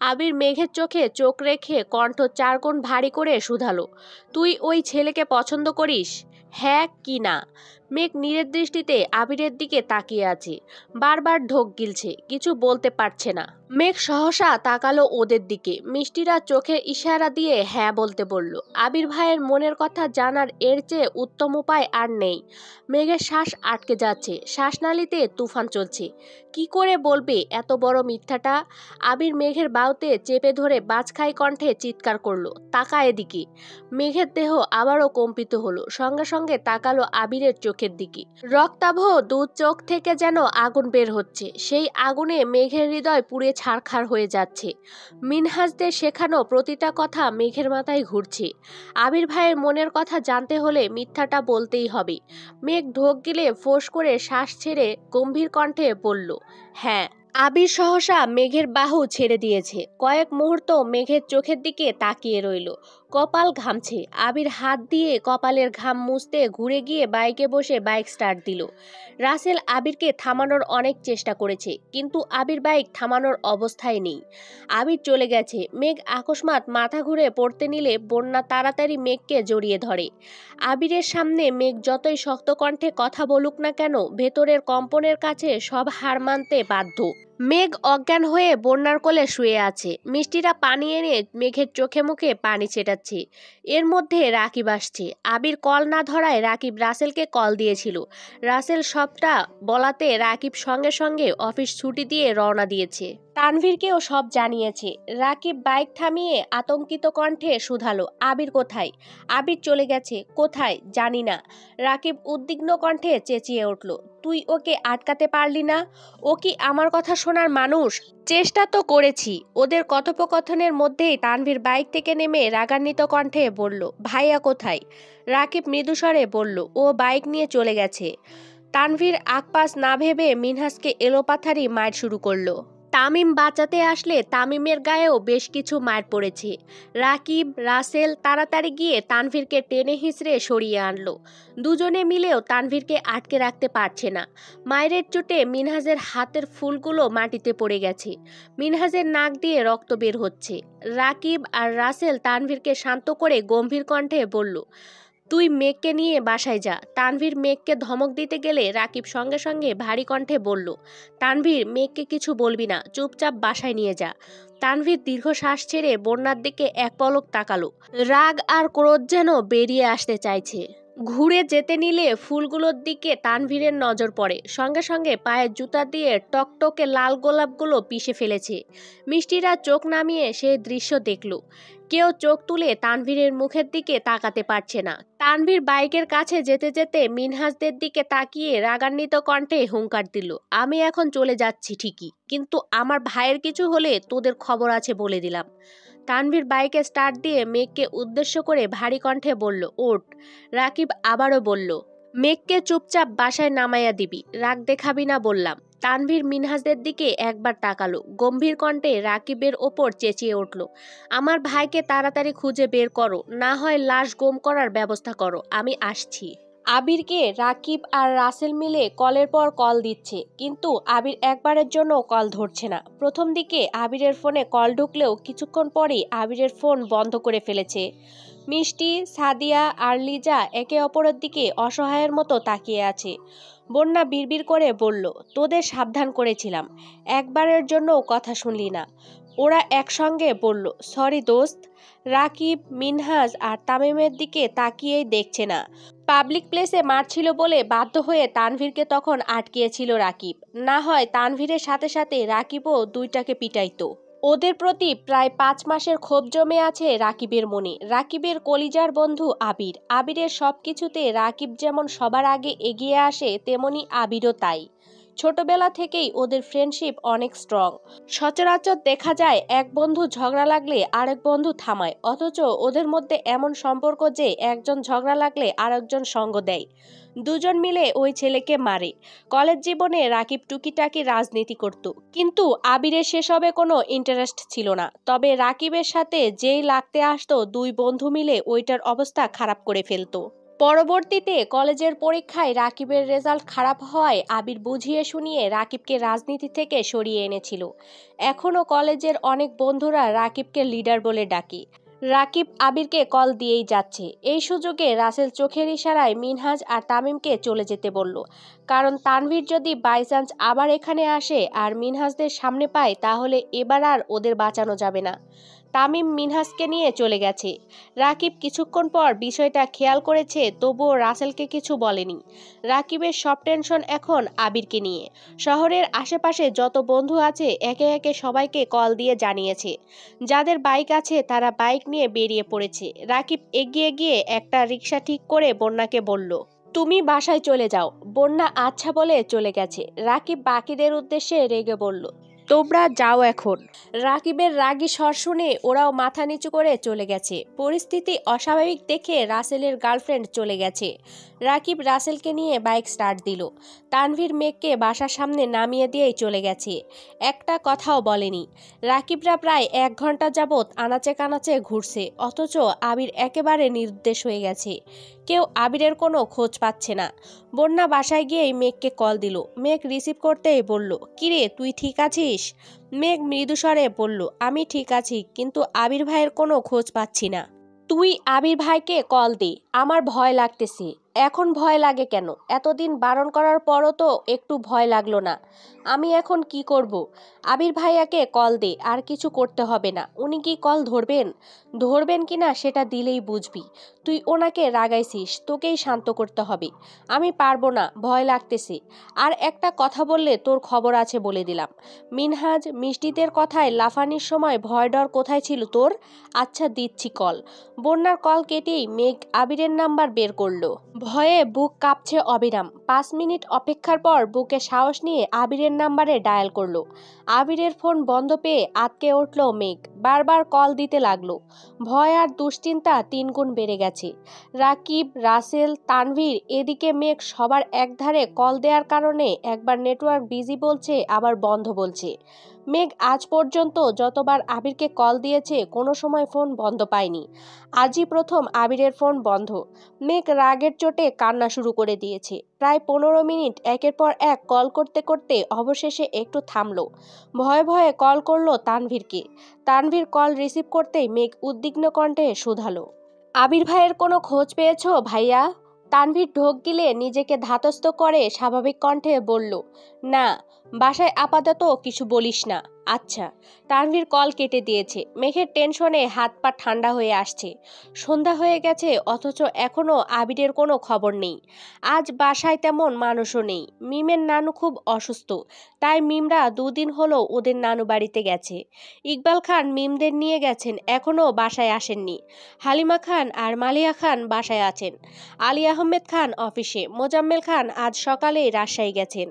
আবির মেঘের চোখে চোখ রেখে কণ্ঠ 4 গুণ ভারী করে শুধালো, তুই ওই ছেলেকে পছন্দ করিস? হ্যাঁ কি না? মেঘ নীরের দৃষ্টিতে আবিরের দিকে তাকিয়ে আছে, বারবার ঢোক গিলছে, কিছু বলতে পারছে না। মেঘ সহসা তাকালো ওদের দিকে। মিষ্টিরা চোখের ইশারা দিয়ে হ্যাঁ বলতে বলল। আবির ভাইয়ের মনের কথা জানার এর চেয়ে উত্তম উপায় আর নেই। মেঘের শ্বাস আটকে যাচ্ছে, শ্বাসনালীতে তুফান চলছে। কি করে বলবে এত বড় মিথ্যাটা? আবির মেঘের বাহুতে চেপে ধরে বাজখাই কণ্ঠে চিৎকার করলো, তাকা এদিকে। মেঘের দেহ আবারও কম্পিত হলো, সঙ্গে সঙ্গে তাকালো আবিরের চোখের দিকে। রক্তাভ 2 চোখ থেকে যেন আগুন বের হচ্ছে। সেই আগুনে মেঘের হৃদয় পুড়ে ছারখার হয়ে যাচ্ছে। মিনহাজদের শেখানো প্রতিটা কথা মেঘের মাথায় ঘুরছে। আবির ভাইয়ের মনের কথা জানতে হলে মিথ্যাটা বলতেই হবে। মেঘ ঢোক গিলে ফোঁস করে শ্বাস ছেড়ে গম্ভীর কণ্ঠে বলল, হ্যাঁ। আবির সহসা মেঘের বাহু ছেড়ে দিয়েছে। কয়েক মুহূর্ত মেঘের চোখের দিকে তাকিয়ে রইল। কপাল ঘামছে। আবির হাত দিয়ে কপালের ঘাম মুছতে ঘুরে গিয়ে বাইকে বসে বাইক স্টার্ট দিল। রাসেল আবিরকে থামানোর অনেক চেষ্টা করেছে, কিন্তু আবির বাইক থামানোর অবস্থায় নেই। আবির চলে গেছে। মেঘ আকস্মাৎ মাথা ঘুরে পড়তে নিলে বন্যা তাড়াতাড়ি মেঘকে জড়িয়ে ধরে। আবিরের সামনে মেঘ যতই শক্ত কণ্ঠে কথা বলুক না কেন, ভেতরের কম্পনের কাছে সব হার মানতে বাধ্য। মেঘ অজ্ঞান হয়ে বন্যার কোলে শুয়ে আছে। মিষ্টিরা পানি এনে মেঘের চোখে মুখে পানি ছেটাচ্ছে। এর মধ্যে রাকিব আসছে। আবির কল না ধরায় রাকিব রাসেলকে কল দিয়েছিল। রাসেল সবটা বলাতে রাকিব সঙ্গে সঙ্গে অফিস ছুটি দিয়ে রওনা দিয়েছে। তানভীরকেও সব জানিয়েছে। রাকিব বাইক থামিয়ে আতঙ্কিত কণ্ঠে শুধালো, আবির কোথায়? আবির চলে গেছে। কোথায়? জানি না। রাকিব উদ্বিগ্ন কণ্ঠে চেঁচিয়ে উঠল, তুই ওকে আটকাতে পারলি না? ও কি আমার কথা শোনার মানুষ? চেষ্টা তো করেছি। ওদের কথোপকথনের মধ্যেই তানভীর বাইক থেকে নেমে রাগান্বিত কণ্ঠে বলল, ভাইয়া কোথায়? রাকিব মৃদুস্বরে বলল, ও বাইক নিয়ে চলে গেছে। তানভীর আকপাস না ভেবে মিনহাজকে এলোপাথারি মার শুরু করলো। তামিম বাঁচাতে আসলে তামিমের গায়েও বেশ কিছু মার পড়েছে। রাকিব, রাসেল তাড়াতাড়ি গিয়ে তানভীরকে টেনে হিঁচড়ে সরিয়ে আনলো। দুজনে মিলেও তানভীরকে আটকে রাখতে পারছে না। মায়ের চোটে মিনহাজের হাতের ফুলগুলো মাটিতে পড়ে গেছে। মিনহাজের নাক দিয়ে রক্ত বের হচ্ছে। রাকিব আর রাসেল তানভীরকে শান্ত করে গম্ভীর কণ্ঠে বলল, তুই মেঘকে নিয়ে বাসায় যা। তানভীর মেঘকে ধমক দিতে গেলে রাকিব সঙ্গে সঙ্গে ভারী কণ্ঠে বলল, তানভীর মেঘকে কিছু বলবি না, চুপচাপ বাসায় নিয়ে যা। তানভীর দীর্ঘশ্বাস ছেড়ে বন্যার দিকে এক পলক তাকালো। রাগ আর ক্রোধ যেন বেরিয়ে আসতে চাইছে। ঘুরে যেতে নিলে ফুলগুলোর দিকে তানভীরের নজর পড়ে। সঙ্গে সঙ্গে পায়ের জুতা দিয়ে টকটকে লাল গোলাপগুলো পিষে ফেলেছে। মিষ্টিরা চোখ নামিয়ে সেই দৃশ্য দেখল। কেউ চোখ তুলে তানভীরের মুখের দিকে তাকাতে পারছে না। তানভীর বাইকের কাছে যেতে যেতে মিনহাজদের দিকে তাকিয়ে রাগান্বিত কণ্ঠে হুঙ্কার দিল, আমি এখন চলে যাচ্ছি ঠিকই, কিন্তু আমার ভাইয়ের কিছু হলে তোদের খবর আছে বলে দিলাম। তানভীর বাইকে স্টার্ট দিয়ে মেঘকে উদ্দেশ্য করে ভারী কণ্ঠে বলল, ওঠ। রাকিব আবারও বলল, মেঘকে চুপচাপ বাসায় নামাইয়া দিবি, রাগ দেখাবি না বললাম। তানভীর মিনহাজদের দিকে একবার তাকালো, গম্ভীর কণ্ঠে রাকিবের ওপর চেঁচিয়ে উঠল, আমার ভাইকে তাড়াতাড়ি খুঁজে বের করো, না হয় লাশ গুম করার ব্যবস্থা করো, আমি আসছি। আবিরকে রাকিব আর রাসেল মিলে কলের পর কল দিচ্ছে, কিন্তু আবির একবারের জন্য কল ধরছে না। প্রথম দিকে আবিরের ফোনে কল ঢুকলেও কিছুক্ষণ পরেই আবিরের ফোন বন্ধ করে ফেলেছে। মিষ্টি, সাদিয়া আর লিজা একে অপরের দিকে অসহায়ের মতো তাকিয়ে আছে। বন্যা বিড়বিড় করে বলল, তোদের সাবধান করেছিলাম, একবারের জন্যও কথা শুনলি না। ওরা একসঙ্গে বলল, সরি দোস্ত। রাকিব, মিনহাজ আর তামিমের দিকে তাকিয়েই দেখছে না। পাবলিক প্লেসে মারছিল বলে বাধ্য হয়ে তানভীরকে তখন আটকিয়েছিল রাকিব, না হয় তানভীরের সাথে সাথে রাকিবও দুইটাকে পিটাইতো। ওদের প্রতি প্রায় 5 মাসের ক্ষোভ জমে আছে রাকিবের মনে। রাকিবের কলিজার বন্ধু আবির, আবিরের সবকিছুতে রাকিব যেমন সবার আগে এগিয়ে আসে, তেমনি আবিরও তাই। ছোটবেলা থেকেই ওদের ফ্রেন্ডশিপ অনেক স্ট্রং। সচরাচর দেখা যায় এক বন্ধু ঝগড়া লাগলে আরেক বন্ধু থামায়, অথচ ওদের মধ্যে এমন সম্পর্ক যে একজন ঝগড়া লাগলে আরেকজন সঙ্গ দেয়। দুজন মিলে ওই ছেলেকে মারে। কলেজ জীবনে রাকিব টুকিটাকি রাজনীতি করত, কিন্তু আবিরের সেসবে কোনো ইন্টারেস্ট ছিল না। তবে রাকিবের সাথে যেই লাগতে আসতো, দুই বন্ধু মিলে ওইটার অবস্থা খারাপ করে ফেলতো। পরবর্তীতে কলেজের পরীক্ষায় রাকিবের রেজাল্ট খারাপ হওয়ায় আবির বুঝিয়ে শুনিয়ে রাকিবকে রাজনীতি থেকে সরিয়ে এনেছিল। এখনও কলেজের অনেক বন্ধুরা রাকিবকে লিডার বলে ডাকে। রাকিব আবিরকে কল দিয়েই যাচ্ছে। এই সুযোগে রাসেল চোখের ইশারায় মিনহাজ আর তামিমকে চলে যেতে বলল, কারণ তানভীর যদি বাইচান্স আবার এখানে আসে আর মিনহাজদের সামনে পায়, তাহলে এবার আর ওদের বাঁচানো যাবে না। তামিম মিনহাজকে নিয়ে চলে গেছে। রাকিব কিছুক্ষণ পর বিষয়টা খেয়াল করেছে, তবুও রাসেলকে কিছু বলেনি। রাকিবের সব টেনশন এখন আবিরকে নিয়ে। শহরের আশেপাশে যত বন্ধু আছে একে একে সবাইকে কল দিয়ে জানিয়েছে। যাদের বাইক আছে তারা বাইক নিয়ে বেরিয়ে পড়েছে। রাকিব এগিয়ে গিয়ে একটা রিক্সা ঠিক করে বন্যাকে বলল, তুমি বাসায় চলে যাও। বন্যা আচ্ছা বলে চলে গেছে। রাকিব বাকিদের উদ্দেশ্যে রেগে বলল, তোমরা যাও এখন। রাকিবের রাগী স্বর শুনে ওরাও মাথা নিচু করে চলে গেছে। পরিস্থিতি অস্বাভাবিক দেখে রাসেলের গার্লফ্রেন্ড চলে গেছে। রাকিব রাসেলকে নিয়ে বাইক স্টার্ট দিল। তানভীর মেঘকে বাসার সামনে নামিয়ে দিয়েই চলে গেছে, একটা কথাও বলেনি। রাকিবরা প্রায় 1 ঘন্টা যাবৎ আনাচে কানাচে ঘুরছে, অথচ আবির একেবারে নিরুদ্দেশ হয়ে গেছে। কেউ আবিরের কোনো খোঁজ পাচ্ছে না। বন্যা বাসায় গিয়েই মেঘকে কল দিল। মেঘ রিসিভ করতেই বলল, কিরে তুই ঠিক আছিস? মেঘ মৃদুস্বরে বলল, আমি ঠিক আছি, কিন্তু আবির ভাইয়ের কোনো খোঁজ পাচ্ছি না। তুই আবির ভাইকে কল দে, আমার ভয় লাগতেছে। এখন ভয় লাগে কেন? এতদিন বারণ করার পরও তো একটু ভয় লাগলো না। আমি এখন কি করব? আবির ভাইয়াকে কল দে, আর কিছু করতে হবে না। উনি কি কল ধরবেন? ধরবেন কিনা সেটা দিলেই বুঝবি। তুই ওনাকে রাগাইছিস, তোকেই শান্ত করতে হবে। আমি পারবো না, ভয় লাগতেছে। আর একটা কথা বললে তোর খবর আছে বলে দিলাম। মিনহাজ, মিষ্টিদের কথায় লাফানির সময় ভয় ডর কোথায় ছিল তোর? আচ্ছা দিচ্ছি কল। বন্যার কল কেটেই মেঘ আবিরের নাম্বার বের করলো। ভয়ে বুক কাঁপছে অবিরাম। 5 মিনিট অপেক্ষার পর বুকে সাহস নিয়ে আবিরের নাম্বারে ডায়াল করলো। আবিরের ফোন বন্ধ পেয়ে আঁতকে উঠল মেঘ। বারবার কল দিতে লাগলো। ভয় আর দুশ্চিন্তা 3 গুণ বেড়ে গেছে। রাকিব, রাসেল, তানভীর, এদিকে মেঘ সবার একধারে কল দেওয়ার কারণে একবার নেটওয়ার্ক বিজি বলছে, আবার বন্ধ বলছে। মেঘ আজ পর্যন্ত যতবার আবিরকে কল দিয়েছে কোনো সময় ফোন বন্ধ পায়নি। আজই প্রথম আবিরের ফোন বন্ধ। মেঘ রাগের চোটে কান্না শুরু করে দিয়েছে। প্রায় 15 মিনিট একের পর এক কল করতে করতে অবশেষে একটু থামলো। ভয়ে ভয়ে কল করলো তানভীরকে। তানভীর কল রিসিভ করতেই মেঘ উদ্বিগ্ন কণ্ঠে শুধালো, আবির ভাইয়ের কোনো খোঁজ পেয়েছো ভাইয়া? তানভীর ঢোক গিলে নিজেকে ধাতস্থ করে স্বাভাবিক কণ্ঠে বলল, না, বাসায় আপাতত কিছু বলিস না। আচ্ছা। তানভীর কল কেটে দিয়েছে। মেঘের টেনশনে হাত পা ঠান্ডা হয়ে আসছে। সন্ধ্যা হয়ে গেছে, অথচ এখনো আবিরের কোনো খবর নেই। আজ বাসায় তেমন মানুষও নেই। মিমের নানু খুব অসুস্থ, তাই মিমরা 2 দিন হলো ওদের নানু বাড়িতে গেছে। ইকবাল খান মিমদের নিয়ে গেছেন, এখনো বাসায় আসেননি। হালিমা খান আর মালিয়া খান বাসায় আছেন। আলী আহমেদ খান অফিসে। মোজাম্মেল খান আজ সকালেই রাজশাহী গেছেন।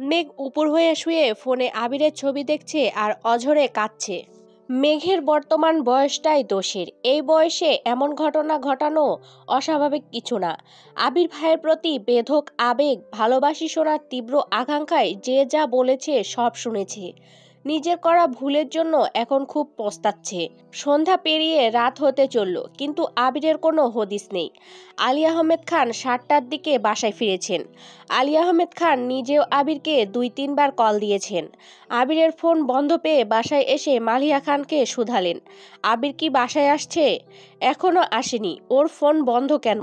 মেঘ উপর হয়ে শুয়ে ফোনে আবিরের ছবি দেখছে আর অঝরে কাঁদছে। মেঘের বর্তমান বয়সটাই দোষের। এই বয়সে এমন ঘটনা ঘটানো অস্বাভাবিক কিছু না। আবির ভাইয়ের প্রতি বেধক আবেগ, ভালোবাসি শোনার তীব্র আকাঙ্ক্ষায় যে যা বলেছে সব শুনেছে। নিজের করা ভুলের জন্য এখন খুব পস্তাচ্ছে। সন্ধ্যা পেরিয়ে রাত হতে চলল, কিন্তু আবিরের কোনো হদিস নেই। আলী আহমেদ খান 7টার দিকে বাসায় ফিরেছেন। আলী আহমেদ খান নিজেও আবিরকে 2-3বার কল দিয়েছেন। আবিরের ফোন বন্ধ পেয়ে বাসায় এসে মালিহা খানকে শুধালেন, আবির কি বাসায় আসছে? এখনো আসেনি। ওর ফোন বন্ধ কেন?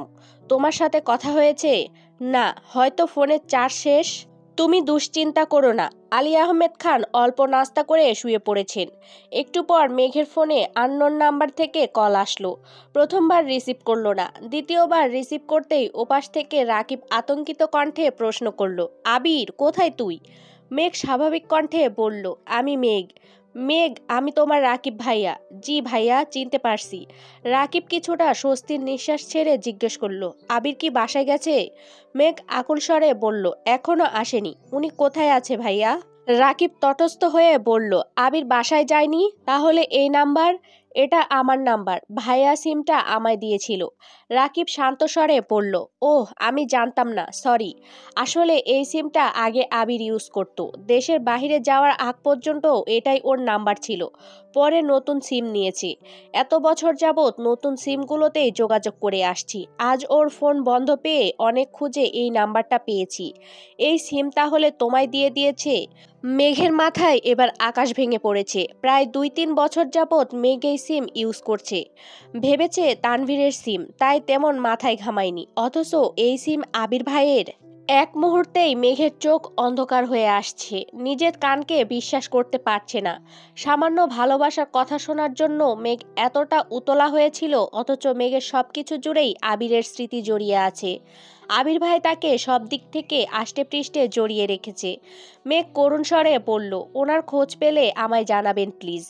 তোমার সাথে কথা হয়েছে? না, হয়তো ফোনের চার্জ শেষ। তুমি দুশ্চিন্তা করো না। আলী আহমেদ খান অল্প নাস্তা করে শুয়ে পড়েছেন। একটু পর মেঘের ফোনে আননোন নাম্বার থেকে কল আসলো। প্রথমবার রিসিভ করলো না, দ্বিতীয়বার রিসিভ করতেই ওপাশ থেকে রাকিব আতঙ্কিত কণ্ঠে প্রশ্ন করলো, আবির কোথায় তুই? মেঘ স্বাভাবিক কণ্ঠে বলল, আমি মেঘ। মেঘ, আমি তোমার রাকিব ভাইয়া। জি ভাইয়া, চিনতে পারছি। রাকিব কিছুটা স্বস্তির নিঃশ্বাস ছেড়ে জিজ্ঞেস করলো, আবির কি বাসায় গেছে? মেঘ আকুল স্বরে বলল, এখনো আসেনি। উনি কোথায় আছে ভাইয়া? রাকিব তটস্থ হয়ে বলল, আবির বাসায় যায়নি? তাহলে এই নাম্বার? এটা আমার নাম্বার, ভাইয়া সিমটা আমায় দিয়েছিল। রাকিব শান্ত স্বরে বলল, ওহ, আমি জানতাম না, সরি। আসলে এই সিমটা আগে আবির ইউজ করত। দেশের বাইরে যাওয়ার আগ পর্যন্ত এটাই ওর নাম্বার ছিল। পরে নতুন সিম নিয়েছি। এত বছর যাবৎ নতুন সিমগুলোতেই যোগাযোগ করে আসছি। আজ ওর ফোন বন্ধ পেয়ে অনেক খুঁজে এই নাম্বারটা পেয়েছি। এই সিম তাহলে তোমায় দিয়ে দিয়েছে? মেঘের মাথায় এবার আকাশ ভেঙে পড়েছে। প্রায় 2-3 বছর যাবৎ মেঘ এই সিম ইউজ করছে। ভেবেছে তানভীরের সিম, তাই তেমন মাথায় ঘামায়নি। অথচ এই সিম আবির ভাইয়ের। এক মুহূর্তেই মেঘের চোখ অন্ধকার হয়ে আসছে। নিজের কানকে বিশ্বাস করতে পারছে না। সামান্য ভালোবাসার কথা শোনার জন্য মেঘ এতটা উতলা হয়েছিল, অথচ মেঘের সবকিছু জুড়েই আবিরের স্মৃতি জড়িয়ে আছে। আবির ভাই তাকে সব দিক থেকে আষ্টেপৃষ্ঠে জড়িয়ে রেখেছে। মেঘ করুণ স্বরে বলল, ওনার খোঁজ পেলে আমায় জানাবেন প্লিজ।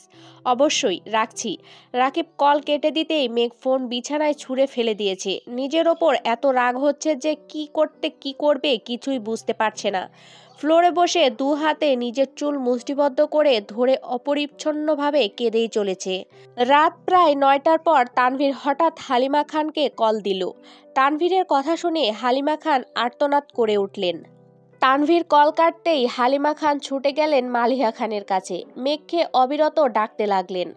অবশ্যই, রাখছি। রাকিব কল কেটে দিতেই মেঘ ফোন বিছানায় ছুঁড়ে ফেলে দিয়েছে। নিজের ওপর এত রাগ হচ্ছে যে কি করবে কিছুই বুঝতে পারছে না। ফ্লোরে বসে দু হাতে নিজের চুল মুষ্টিবদ্ধ করে ধরে অপরিচ্ছন্নভাবে কেঁদেই চলেছে। রাত প্রায় 9টার পর তানভীর হঠাৎ হালিমা খানকে কল দিল। তানভীরের কথা শুনে হালিমা খান আর্তনাদ করে উঠলেন। তানভীর কল কাটতেই হালিমা খান ছুটে গেলেন মালিহা খানের কাছে। মেঘকে অবিরত ডাকতে লাগলেন।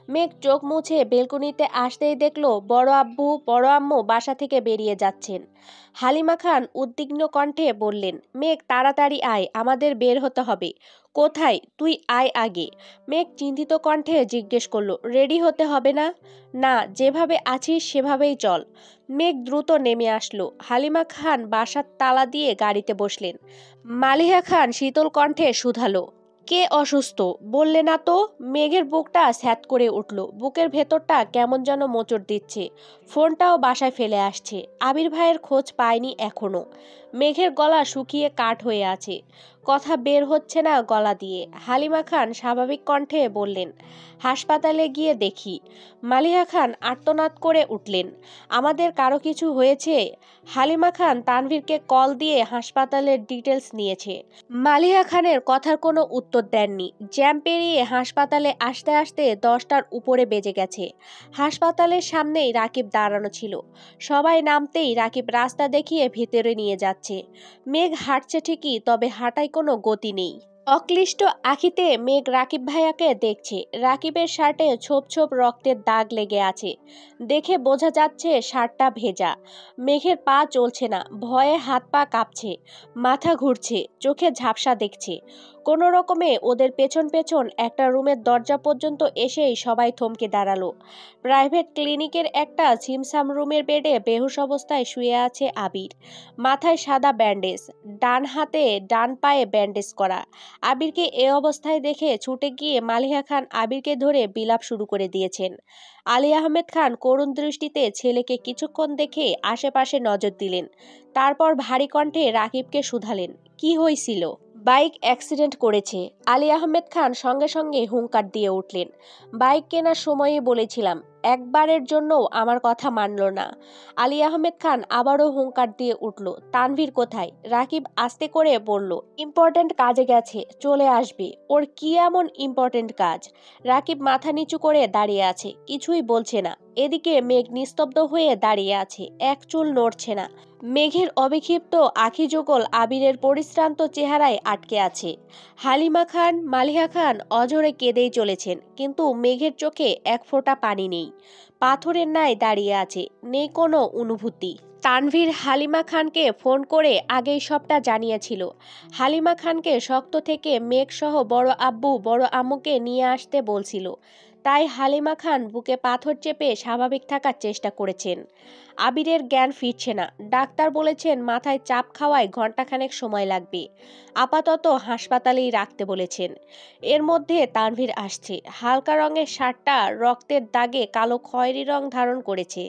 মেঘ চোখ মুছে বেলকনিতে আসতেই দেখলো বড় আব্বু, বড় আম্মু বাসা থেকে বেরিয়ে যাচ্ছেন। হালিমা খান উদ্বিগ্ন কণ্ঠে বললেন, মেঘ তাড়াতাড়ি আয়, আমাদের বের হতে হবে। কোথায়? তুই আয় আগে। মেঘ চিন্তিত কণ্ঠে জিজ্ঞেস করলো, রেডি হতে হবে না? না, যেভাবে আছিস সেভাবেই চল। মেঘ দ্রুত নেমে আসলো। হালিমা খান বাসার তালা দিয়ে গাড়িতে বসলেন। মালিহা খান শীতল কণ্ঠে শুধালো, কে অসুস্থ বললে না তো? মেঘের বুকটা স্যাঁত করে উঠল। বুকের ভেতরটা কেমন যেন মোচড় দিচ্ছে। ফোনটাও বাসায় ফেলে আসছে। আবির ভাইয়ের খোঁজ পায়নি এখনো। মেঘের গলা শুকিয়ে কাঠ হয়ে আছে। কথা বের হচ্ছে না গলা দিয়ে। হালিমা খান স্বাভাবিক কণ্ঠে বললেন, হাসপাতালে গিয়ে দেখি। মালিহা খান আর্তনাদ করে উঠলেন, আমাদের কারো কিছু হয়েছে? হালিমা খান তানভীরকে কল দিয়ে হাসপাতালের ডিটেলস নিয়েছে। মালিহা খানের কথার কোনো উত্তর দেননি। জ্যাম পেরিয়ে হাসপাতালে আসতে আসতে 10টার উপরে বেজে গেছে। হাসপাতালের সামনেই রাকিব দাঁড়ানো ছিল। সবাই নামতেই রাকিব রাস্তা দেখিয়ে ভেতরে নিয়ে যাচ্ছে। মেঘ হাঁটছে ঠিকই, তবে হাঁটায় কোনো গতি নেই। অক্লিষ্ট আখিতে মেঘ রাকিব ভাইয়াকে দেখছে। রাকিবের শার্টে ছোপ ছোপ রক্তের দাগ লেগে আছে। দেখে বোঝা যাচ্ছে শার্টটা ভেজা। মেঘের পা চলছে না, ভয়ে হাত পা কাঁপছে, মাথা ঘুরছে, চোখে ঝাপসা দেখছে। কোনো রকমে ওদের পেছন পেছন একটা রুমের দরজা পর্যন্ত এসেই সবাই থমকে দাঁড়ালো। প্রাইভেট ক্লিনিকের একটা ছিমছাম রুমের বেডে বেহুশ অবস্থায় শুয়ে আছে আবির। মাথায় সাদা ব্যান্ডেজ, ডান হাতে ডান পায়ে ব্যান্ডেজ করা। আবিরকে এ অবস্থায় দেখে ছুটে গিয়ে মালিহা খান আবিরকে ধরে বিলাপ শুরু করে দিয়েছেন। আলী আহমেদ খান করুণ দৃষ্টিতে ছেলেকে কিছুক্ষণ দেখে আশেপাশে নজর দিলেন। তারপর ভারী কণ্ঠে রাকিবকে শুধালেন, কি হয়েছিল? বাইক অ্যাক্সিডেন্ট করেছে। আলী আহমেদ খান সঙ্গে সঙ্গে হুঙ্কার দিয়ে উঠলেন। বাইক কেনার সময়ই বলেছিলাম, একবারের জন্যও আমার কথা মানল না। আলী আহমেদ খান আবারও হুঙ্কার দিয়ে উঠল। তানভীর কোথায়? রাকিব আস্তে করে বলল, ইম্পর্ট্যান্ট কাজে গেছে, চলে আসবে। ওর কি এমন ইম্পর্ট্যান্ট কাজ? রাকিব মাথা নিচু করে দাঁড়িয়ে আছে, কিছুই বলছে না। এদিকে মেঘ নিস্তব্ধ হয়ে দাঁড়িয়ে আছে, এক চুল নড়ছে না। মেঘের অবিক্ষিপ্ত আখি যুগল আবিরের পরিশ্রান্ত চেহারায় আটকে আছে। হালিমা খান, মালিহা খান অঝরে কেঁদেই চলেছেন, কিন্তু মেঘের চোখে এক ফোঁটা পানি নেই। পাথরের ন্যায় দাঁড়িয়ে আছে, নেই কোনো অনুভূতি। তানভীর হালিমা খানকে ফোন করে আগেই সবটা জানিয়েছিল। হালিমা খানকে শক্ত থেকে মেঘ সহ বড় আব্বু বড় আম্মুকে নিয়ে আসতে বলছিল। তাই হালিমা খান বুকে পাথর চেপে স্বাভাবিক থাকার চেষ্টা করেছেন। আবিরের জ্ঞান ফিরছে না। ডাক্তার বলেছেন মাথায় চাপ খাওয়ায় ঘন্টাখানেক সময় লাগবে। আপাতত হাসপাতালেই রাখতে বলেছেন। এর মধ্যে তানভীর আসছে। হালকা রঙের শার্টটা রক্তের দাগে কালো খয়েরি রং ধারণ করেছে।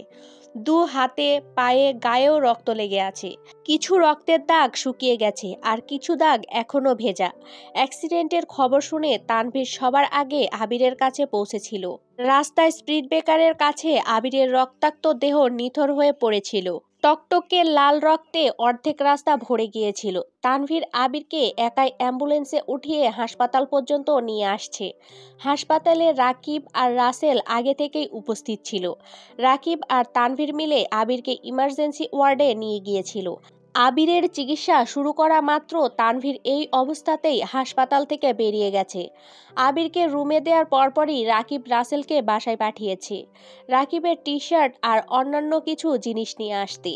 দু হাতে, পায়ে, গায়েও রক্ত লেগে আছে। কিছু রক্তের দাগ শুকিয়ে গেছে, আর কিছু দাগ এখনো ভেজা। অ্যাক্সিডেন্টের খবর শুনে তানভীর সবার আগে আবিরের কাছে পৌঁছেছিল। রাস্তায় স্পিড ব্রেকারের কাছে আবিরের রক্তাক্ত দেহ নিথর হয়ে পড়েছিল। টকটকে লাল রক্তে অর্ধেক রাস্তা ভরে গিয়েছিল। তানভীর আবিরকে একাই অ্যাম্বুলেন্সে উঠিয়ে হাসপাতাল পর্যন্ত নিয়ে আসছে। হাসপাতালে রাকিব আর রাসেল আগে থেকেই উপস্থিত ছিল। রাকিব আর তানভীর মিলে আবিরকে ইমার্জেন্সি ওয়ার্ডে নিয়ে গিয়েছিল। আবিরের চিকিৎসা শুরু করা মাত্র তানভীর এই অবস্থাতেই হাসপাতাল থেকে বেরিয়ে গেছে। আবিরকে রুমে দেওয়ার পরপরই রাকিব রাসেলকে বাসায় পাঠিয়েছে রাকিবের টি শার্ট আর অন্যান্য কিছু জিনিস নিয়ে আসতে।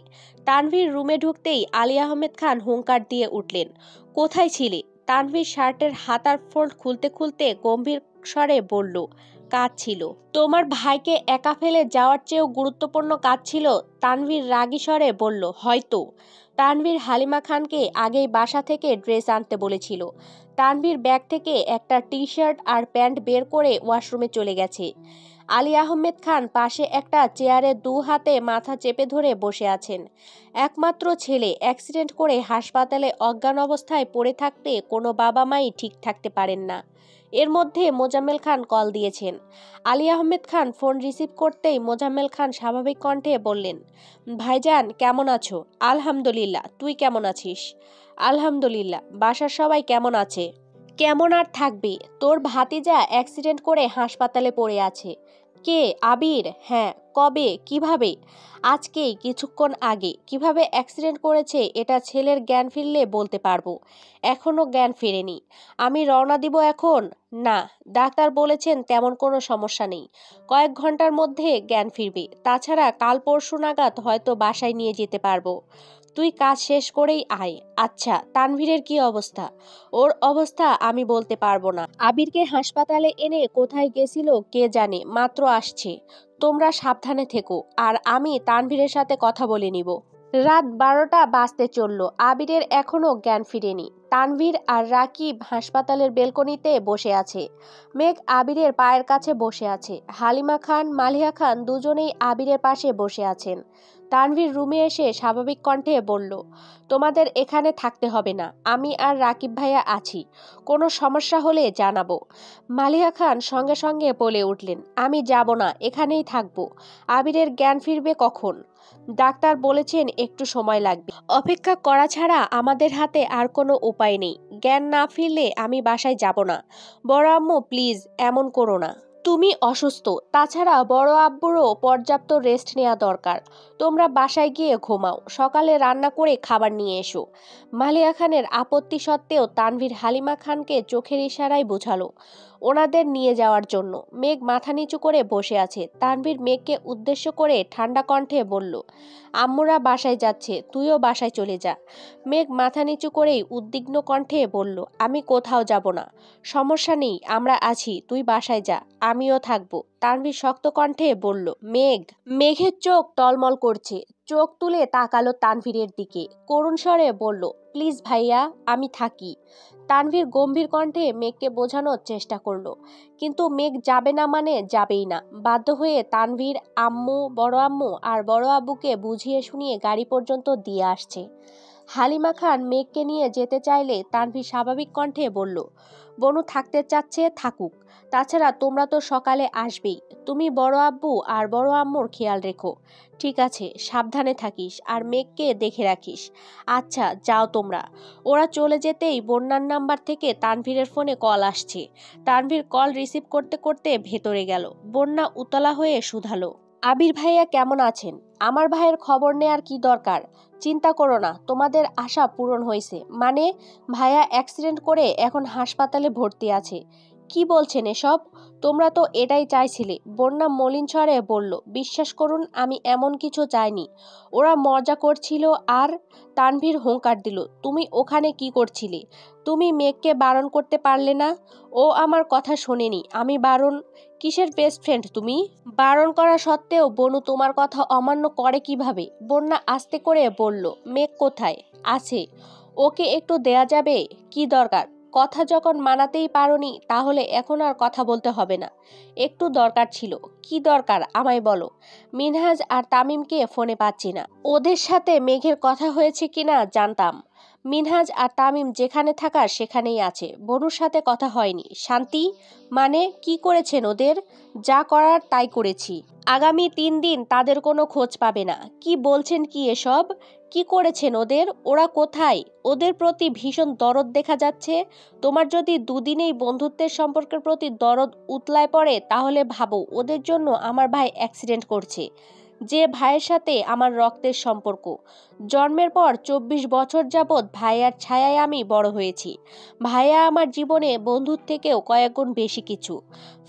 তানভীর রুমে ঢুকতেই আলী আহমেদ খান হুঙ্কার দিয়ে উঠলেন, কোথায় ছিলে? তানভীর শার্টের হাতার ফোল্ড খুলতে খুলতে গম্ভীর স্বরে বলল, কাজ ছিল। তোমার ভাইকে একা ফেলে যাওয়ার চেয়েও গুরুত্বপূর্ণ কাজ ছিল? তানভীর রাগী স্বরে বলল, হয়তো। তানভীর হালিমা খানকে আগেই বাসা থেকে ড্রেস আনতে বলেছিল। তানভীর ব্যাগ থেকে একটা টি শার্ট আর প্যান্ট বের করে ওয়াশরুমে চলে গেছে। আলী আহমেদ খান পাশে একটা চেয়ারে দু হাতে মাথা চেপে ধরে বসে আছেন। একমাত্র ছেলে অ্যাক্সিডেন্ট করে হাসপাতালে অজ্ঞান অবস্থায় পড়ে থাকতে কোনো বাবা মাই ঠিক থাকতে পারেন না। এর মধ্যে মোজাম্মেল খান কল দিয়েছেন। আলী আহমেদ খান ফোন রিসিভ করতেই মোজাম্মেল খান স্বাভাবিক কণ্ঠে বললেন, ভাইজান কেমন আছো? আলহামদুলিল্লাহ, তুই কেমন আছিস? আলহামদুলিল্লাহ। বাসার সবাই কেমন আছে? কেমন আর থাকবে, তোর ভাতিজা অ্যাক্সিডেন্ট করে হাসপাতালে পড়ে আছে। কে? আবির? হ্যাঁ। কবে? কিভাবে? আজকেই, কিছুক্ষণ আগে। কিভাবে অ্যাক্সিডেন্ট করেছে এটা ছেলের জ্ঞান ফিরলে বলতে পারবো। এখনো জ্ঞান ফেরেনি। আমি রওনা দিব এখন? না, ডাক্তার বলেছেন তেমন কোনো সমস্যা নেই। কয়েক ঘন্টার মধ্যে জ্ঞান ফিরবে। তাছাড়া কাল পরশু নাগাদ হয়তো বাসায় নিয়ে যেতে পারবো। তুই কাজ শেষ করেই আয়। আচ্ছা, তানভীরের কি অবস্থা? ওর অবস্থা আমি বলতে পারবো না। আবিরকে হাসপাতালে এনে কোথায় গেছিল কে জানে, মাত্র আসছে। তোমরা সাবধানে থেকো, আর আমি তানভীরের সাথে কথা বলে নিব। রাত 12টা বাজতে চলল। আবিরের এখনো জ্ঞান ফিরেনি। তানভীর আর রাকিব হাসপাতালের বেলকনিতে বসে আছে। মেঘ আবিরের পায়ের কাছে বসে আছে। হালিমা খান, মালিহা খান দুজনেই আবিরের পাশে বসে আছেন। তানভীর রুমে এসে স্বাভাবিক কণ্ঠে বলল, তোমাদের এখানে থাকতে হবে না, আমি আর রাকিব ভাইয়া আছি। কোনো সমস্যা হলে জানাবো। মালিহা খান সঙ্গে সঙ্গে বলে উঠলেন, আমি যাব না, এখানেই থাকবো। আবিরের জ্ঞান ফিরবে কখন? ডাক্তার বলেছেন একটু সময় লাগবে। অপেক্ষা করা ছাড়া আমাদের হাতে আর কোনো উপায় নেই। জ্ঞান না ফিরলে আমি বাসায় যাব না। বড় আম্মু প্লিজ এমন করো না। তুমি অসুস্থ, তাছাড়া বড় আব্বুরও পর্যাপ্ত রেস্ট নেওয়া দরকার। তোমরা বাসায় গিয়ে ঘুমাও, সকালে রান্না করে খাবার নিয়ে এসো। মালিয়া খানের আপত্তি সত্ত্বেও তানভীর হালিমা খানকে চোখের ইশারায় বোঝালো ওনাদের নিয়ে যাওয়ার জন্য। মেঘ মাথা নিচু করে বসে আছে। তানভীর মেঘকে উদ্দেশ্য করে ঠান্ডা কণ্ঠে বলল, আম্মুরা বাসায় যাচ্ছে, তুইও বাসায় চলে যা। মেঘ মাথা নিচু করেই উদ্বিগ্ন কণ্ঠে বলল, আমি কোথাও যাব না। সমস্যা নেই, আমরা আছি, তুই বাসায় যা, আমিও থাকবো। তানভীর শক্ত কণ্ঠে বলল, মেঘ। মেঘের চোখ টলমল করছে। চোখ তুলে তাকালো তানভীরের দিকে, করুণ স্বরে বলল, প্লিজ ভাইয়া, আমি থাকি। তানভীর গম্ভীর কণ্ঠে মেঘকে বোঝানোর চেষ্টা করলো, কিন্তু মেঘ যাবে না মানে যাবেই না। বাধ্য হয়ে তানভীর আম্মু, বড় আম্মু আর বড় আব্বুকে বুঝিয়ে শুনিয়ে গাড়ি পর্যন্ত দিয়ে আসছে। হালিমা খান মেঘকে নিয়ে যেতে চাইলে তানভীর স্বাভাবিক কণ্ঠে বলল, বনু থাকতে চাচ্ছে থাকুক, তাছাড়া তোমরা তো সকালে আসবেই। তুমি বড় আব্বু আর বড় আম্মুর খেয়াল রেখো। ঠিক আছে, সাবধানে থাকিস আর মেঘকে দেখে রাখিস। আচ্ছা যাও তোমরা। ওরা চলে যেতেই বন্যার নাম্বার থেকে তানভীরের ফোনে কল আসছে। তানভীর কল রিসিভ করতে করতে ভেতরে গেল। বন্যা উতলা হয়ে শুধালো, আবির ভাইয়া কেমন আছেন? আমার ভাইয়ের খবর নেয়ার কি দরকার? চিন্তা করো না, তোমাদের আশা পূরণ হয়েছে। মানে, ভাইয়া অ্যাক্সিডেন্ট করে এখন হাসপাতালে ভর্তি আছে। কি বলছেন এসব? তোমরা তো এটাই চাইছিলে। বন্যা মলিন স্বরে বলল, বিশ্বাস করুন আমি এমন কিছু চাইনি। ওরা মজা করছিল। আর তানভীর হুঙ্কার দিল, তুমি ওখানে কি করছিলে? তুমি মেঘকে বারণ করতে পারলে না? ও আমার কথা শোনেনি। আমি বারণ? কিসের বেস্ট ফ্রেন্ড তুমি? বারণ করা সত্ত্বেও বনু তোমার কথা অমান্য করে কিভাবে? বন্যা আস্তে করে বলল, মেঘ কোথায় আছে? ওকে একটু দেয়া যাবে? কি দরকার? কথা যখন মানাতেই পারোনি তাহলে এখন আর কথা বলতে হবে না। একটু দরকার ছিল। কি দরকার আমায় বলো। মিনহাজ আর তামিমকে ফোনে পাচ্ছি না। ওদের সাথে মেঘের কথা হয়েছে কিনা জানতাম। মিনহাজ আর তামিম যেখানে থাকার সেখানেই আছে। বনুর সাথে কথা হয়নি। শান্তি? মানে কি করেছেন ওদের? যা করার তাই করেছি। আগামী 3 দিন তাদের কোনো খোঁজ পাবে না। কি বলছেন কি এসব? কি করেছেন ওদের? ওরা কোথায়? ওদের প্রতি ভীষণ দরদ দেখা যাচ্ছে। তোমার যদি দুদিনেই বন্ধুত্বের সম্পর্কের প্রতি দরদ উতলায় পড়ে তাহলে ভাবো ওদের জন্য আমার ভাই অ্যাক্সিডেন্ট করছে। যে ভাইয়ের সাথে আমার রক্তের সম্পর্ক। জন্মের পর 24 বছর যাবৎ ভাইয়ার ছায়ায় আমি বড় হয়েছি। ভাইয়া আমার জীবনে বন্ধুর থেকেও কয়েক গুণ বেশি কিছু।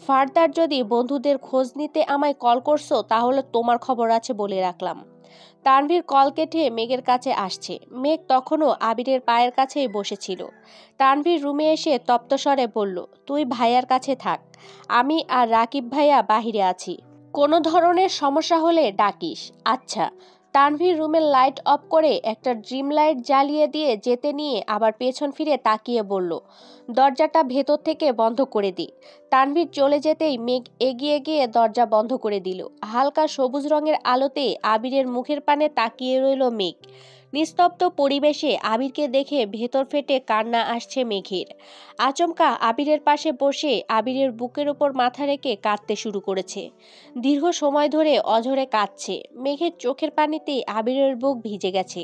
ফার্দার যদি বন্ধুদের খোঁজ নিতে আমায় কল করছো তাহলে তোমার খবর আছে বলে রাখলাম। তানভীর কল কেটে মেঘের কাছে আসছে। মেঘ তখনও আবিরের পায়ের কাছেই বসেছিল। তানভীর রুমে এসে তপ্তস্বরে বলল, তুই ভাইয়ার কাছে থাক। আমি আর রাকিব ভাইয়া বাহিরে আছি। কোনো ধরনের সমস্যা হলে ডাকিস। আচ্ছা। তানভীর রুমের লাইট অফ করে একটা ড্রিম লাইট জ্বালিয়ে দিয়ে যেতে নিয়ে আবার পেছন ফিরে তাকিয়ে বলল, দরজাটা ভেতর থেকে বন্ধ করে দি। তানভীর চলে যেতেই মেঘ এগিয়ে গিয়ে দরজা বন্ধ করে দিল। হালকা সবুজ রঙের আলোতে আবিরের মুখের পানে তাকিয়ে রইল মেঘ। নিস্তব্ধ পরিবেশে আবিরকে দেখে ভেতর ফেটে কান্না আসছে মেঘের। আচমকা আবিরের পাশে বসে আবিরের বুকের উপর মাথা রেখে কাঁদতে শুরু করেছে। দীর্ঘ সময় ধরে অঝরে কাঁদছে। মেঘের চোখের পানিতে আবিরের বুক ভিজে গেছে।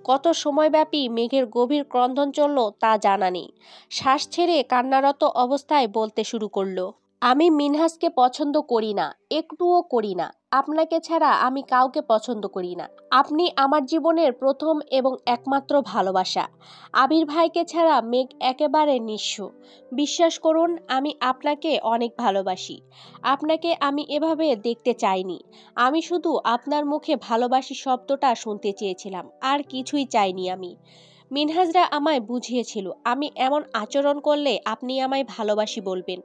কত সময়ব্যাপী মেঘের গভীর ক্রন্দন চলল তা জানা নেই। শ্বাস ছেড়ে কান্নারত অবস্থায় বলতে শুরু করলো, আমি মিনহাজকে পছন্দ করি না, একটুও করি না। আপনাকে ছাড়া আমি কাউকে পছন্দ করি না। আপনি আমার জীবনের প্রথম এবং একমাত্র ভালোবাসা। আবির ভাইকে ছাড়া মেঘ একেবারে নিঃস্ব। বিশ্বাস করুন আমি আপনাকে অনেক ভালোবাসি। আপনাকে আমি এভাবে দেখতে চাইনি। আমি শুধু আপনার মুখে ভালোবাসি শব্দটা শুনতে চেয়েছিলাম, আর কিছুই চাইনি আমি। মিনহাজরা আমায় বুঝিয়েছিল আমি এমন আচরণ করলে আপনি আমায় ভালোবাসি বলবেন,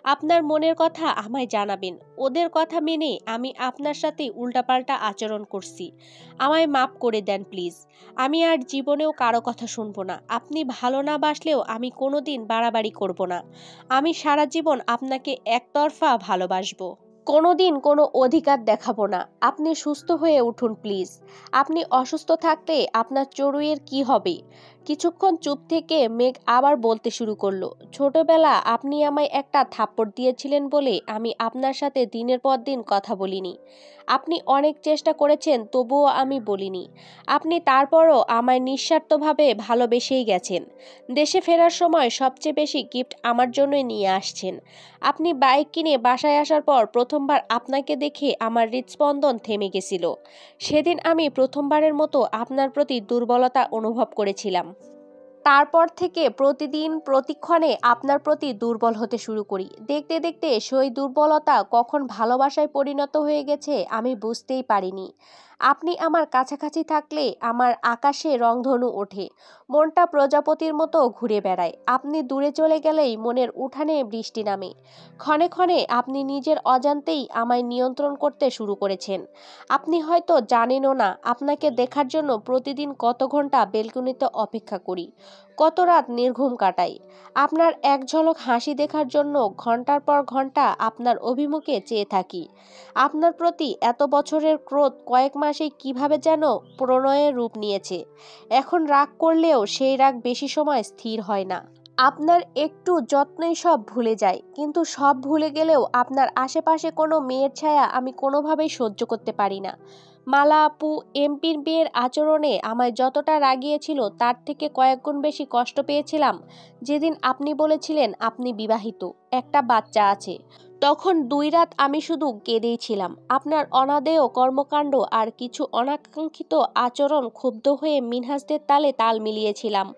আপনার মনের কথা আমায় জানাবেন। ওদের কথা মেনে আমি আপনার সাথে উল্টাপাল্টা আচরণ করছি। আমায় মাফ করে দেন প্লিজ। আমি আর জীবনেও কারো কথা শুনবো না। আপনি ভালো না বাসলেও আমি কোনোদিন বাড়াবাড়ি করব না। আমি সারা জীবন আপনাকে একতরফা ভালোবাসবো। কোনোদিন কোনো অধিকার দেখাবো না। আপনি সুস্থ হয়ে উঠুন প্লিজ। আপনি অসুস্থ থাকলে আপনার চড়ুইয়ের কি হবে? কিছুক্ষণ চুপ থেকে মেঘ আবার বলতে শুরু করলো, ছোটবেলা আপনি আমায় একটা থাপ্পড় দিয়েছিলেন বলে আমি আপনার সাথে দিনের পর দিন কথা বলিনি। আপনি অনেক চেষ্টা করেছেন তবুও আমি বলিনি। আপনি তারপরও আমায় নিঃস্বার্থভাবে ভালোবেসেই গেছেন। দেশে ফেরার সময় সবচেয়ে বেশি গিফট আমার জন্যই নিয়ে আসছেন। আপনি বাইক কিনে বাসায় আসার পর প্রথমবার আপনাকে দেখে আমার হৃদস্পন্দন থেমে গেছিল। সেদিন আমি প্রথমবারের মতো আপনার প্রতি দুর্বলতা অনুভব করেছিলাম। তারপর থেকে প্রতিদিন প্রতিক্ষণে আপনার প্রতি দুর্বল হতে শুরু করি। দেখতে দেখতে সেই দুর্বলতা কখন ভালোবাসায় পরিণত হয়ে গেছে আমি বুঝতেই পারিনি। আপনি আমার কাছাকাছি থাকলে আমার আকাশে রংধনু ওঠে, মনটা প্রজাপতির মতো ঘুরে বেড়ায়। আপনি দূরে চলে গেলেই মনের উঠানে বৃষ্টি নামে। ক্ষণে ক্ষণে আপনি নিজের অজান্তেই আমায় নিয়ন্ত্রণ করতে শুরু করেছেন। আপনি হয়তো জানেনও না আপনাকে দেখার জন্য প্রতিদিন কত ঘন্টা বেলকনিতে অপেক্ষা করি। কত রাত নির্ঘুম কাটাই। আপনার এক ঝলক হাসি দেখার জন্য ঘন্টার পর ঘন্টা আপনার অভিমুখে চেয়ে থাকি। আপনার প্রতি এত বছরের ক্রোধ কয়েক মাসে কিভাবে যেন প্রণয়ের রূপ নিয়েছে। এখন রাগ করলেও সেই রাগ বেশি সময় স্থির হয় না। আপনার একটু যত্নেই সব ভুলে যায়, কিন্তু সব ভুলে গেলেও আপনার আশেপাশে কোনো মেয়ের ছায়া আমি কোনোভাবেই সহ্য করতে পারি না। মালা আপু এমপির বিয়ের আচরণে আমায় যতটা রাগিয়েছিল তার থেকে কয়েক গুণ বেশি কষ্ট পেয়েছিলাম যেদিন আপনি বলেছিলেন আপনি বিবাহিত, একটা বাচ্চা আছে। তখন 2 রাত আমি শুধু কেঁদেই ছিলাম। আপনার অনাদেয় কর্মকাণ্ড আর কিছু অনাকাঙ্ক্ষিত আচরণ ক্ষুব্ধ হয়ে মিনহাসদের তালে তাল মিলিয়েছিলাম।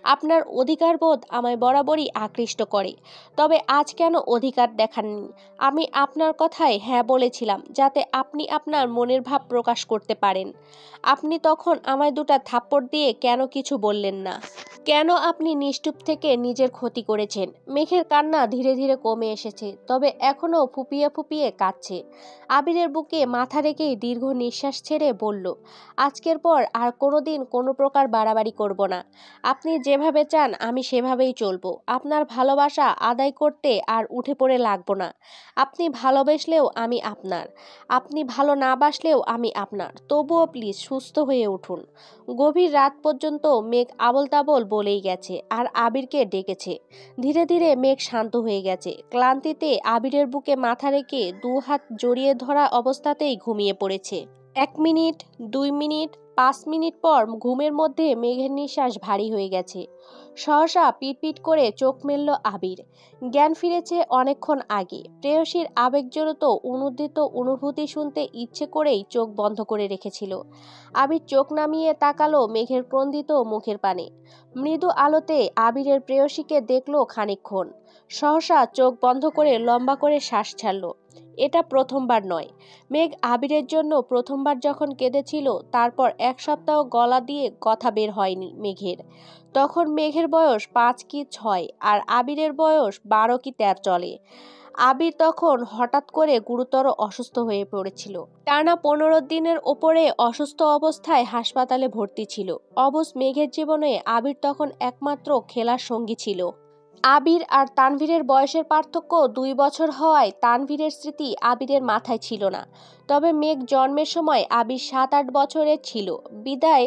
আপনার অধিকারবোধ আমায় বরাবরই আকৃষ্ট করে, তবে আজ কেন অধিকার দেখাননি? আমি আপনার কথায় হ্যাঁ বলেছিলাম যাতে আপনি আপনার মনের ভাব প্রকাশ করতে পারেন। আপনি তখন আমায় 2টা থাপ্পড় দিয়ে কেন কিছু বললেন না? কেন আপনি নিষ্ঠুপ থেকে নিজের ক্ষতি করেছেন? মেঘের কান্না ধীরে ধীরে কমে এসেছে, তবে এখনো ফুপিয়ে ফুপিয়ে কাঁদছে। আবিরের বুকে মাথা রেখেই দীর্ঘ নিঃশ্বাস ছেড়ে বলল, আজকের পর আর কোনোদিন কোনো প্রকার বাড়াবাড়ি করব না। আপনি যেভাবে চান আমি সেভাবেই চলবো। আপনার ভালোবাসা আদায় করতে আর উঠে পড়ে লাগবো না। আপনি ভালোবাসলেও আমি আপনার, আপনি ভালো না বাসলেও আমি আপনার। তবুও প্লিজ সুস্থ হয়ে উঠুন। গভীর রাত পর্যন্ত মেঘ আবল তাবল বলেই গেছে আর আবিরকে ডেকেছে। ধীরে ধীরে মেঘ শান্ত হয়ে গেছে। ক্লান্তিতে আবিরের বুকে মাথা রেখে 2 হাত জড়িয়ে ধরা অবস্থাতেই ঘুমিয়ে পড়েছে। 1 মিনিট, 2 মিনিট, 5 মিনিট পর ঘুমের মধ্যে মেঘের নিঃশ্বাস ভারী হয়ে গেছে। সহসা পিটপিট করে চোখ মেলল আবির। জ্ঞান ফিরেছে অনেকক্ষণ আগে। প্রেয়সীর আবেগজড়িত অনুদ্দিত অনুভূতি শুনতে ইচ্ছে করেই চোখ বন্ধ করে রেখেছিল। আবির চোখ নামিয়ে তাকালো মেঘের ক্রন্দিত মুখের পানে। মৃদু আলোতে আবিরের প্রেয়সীকে দেখলো খানিকক্ষণ। সহসা চোখ বন্ধ করে লম্বা করে শ্বাস ছাড়ল। এটা প্রথমবার নয়। মেঘ আবিরের জন্য প্রথমবার যখন কেঁদেছিল তারপর 1 সপ্তাহ গলা দিয়ে কথা বের হয়নি মেঘের। তখন মেঘের বয়স 5 কি 6 আর আবিরের বয়স 12 কি 13 চলে। আবির তখন হঠাৎ করে গুরুতর অসুস্থ হয়ে পড়েছিল। টানা 15 দিনের ওপরে অসুস্থ অবস্থায় হাসপাতালে ভর্তি ছিল। অবশ মেঘের জীবনে আবির তখন একমাত্র খেলার সঙ্গী ছিল। আবির আর তানভীরের বয়সের পার্থক্য 2 বছর হওয়ায় তানভীরের স্মৃতি আবিরের মাথায় ছিল না। তবে মেঘ জন্মের সময় আবির 7-8 বছরের ছিল বিদায়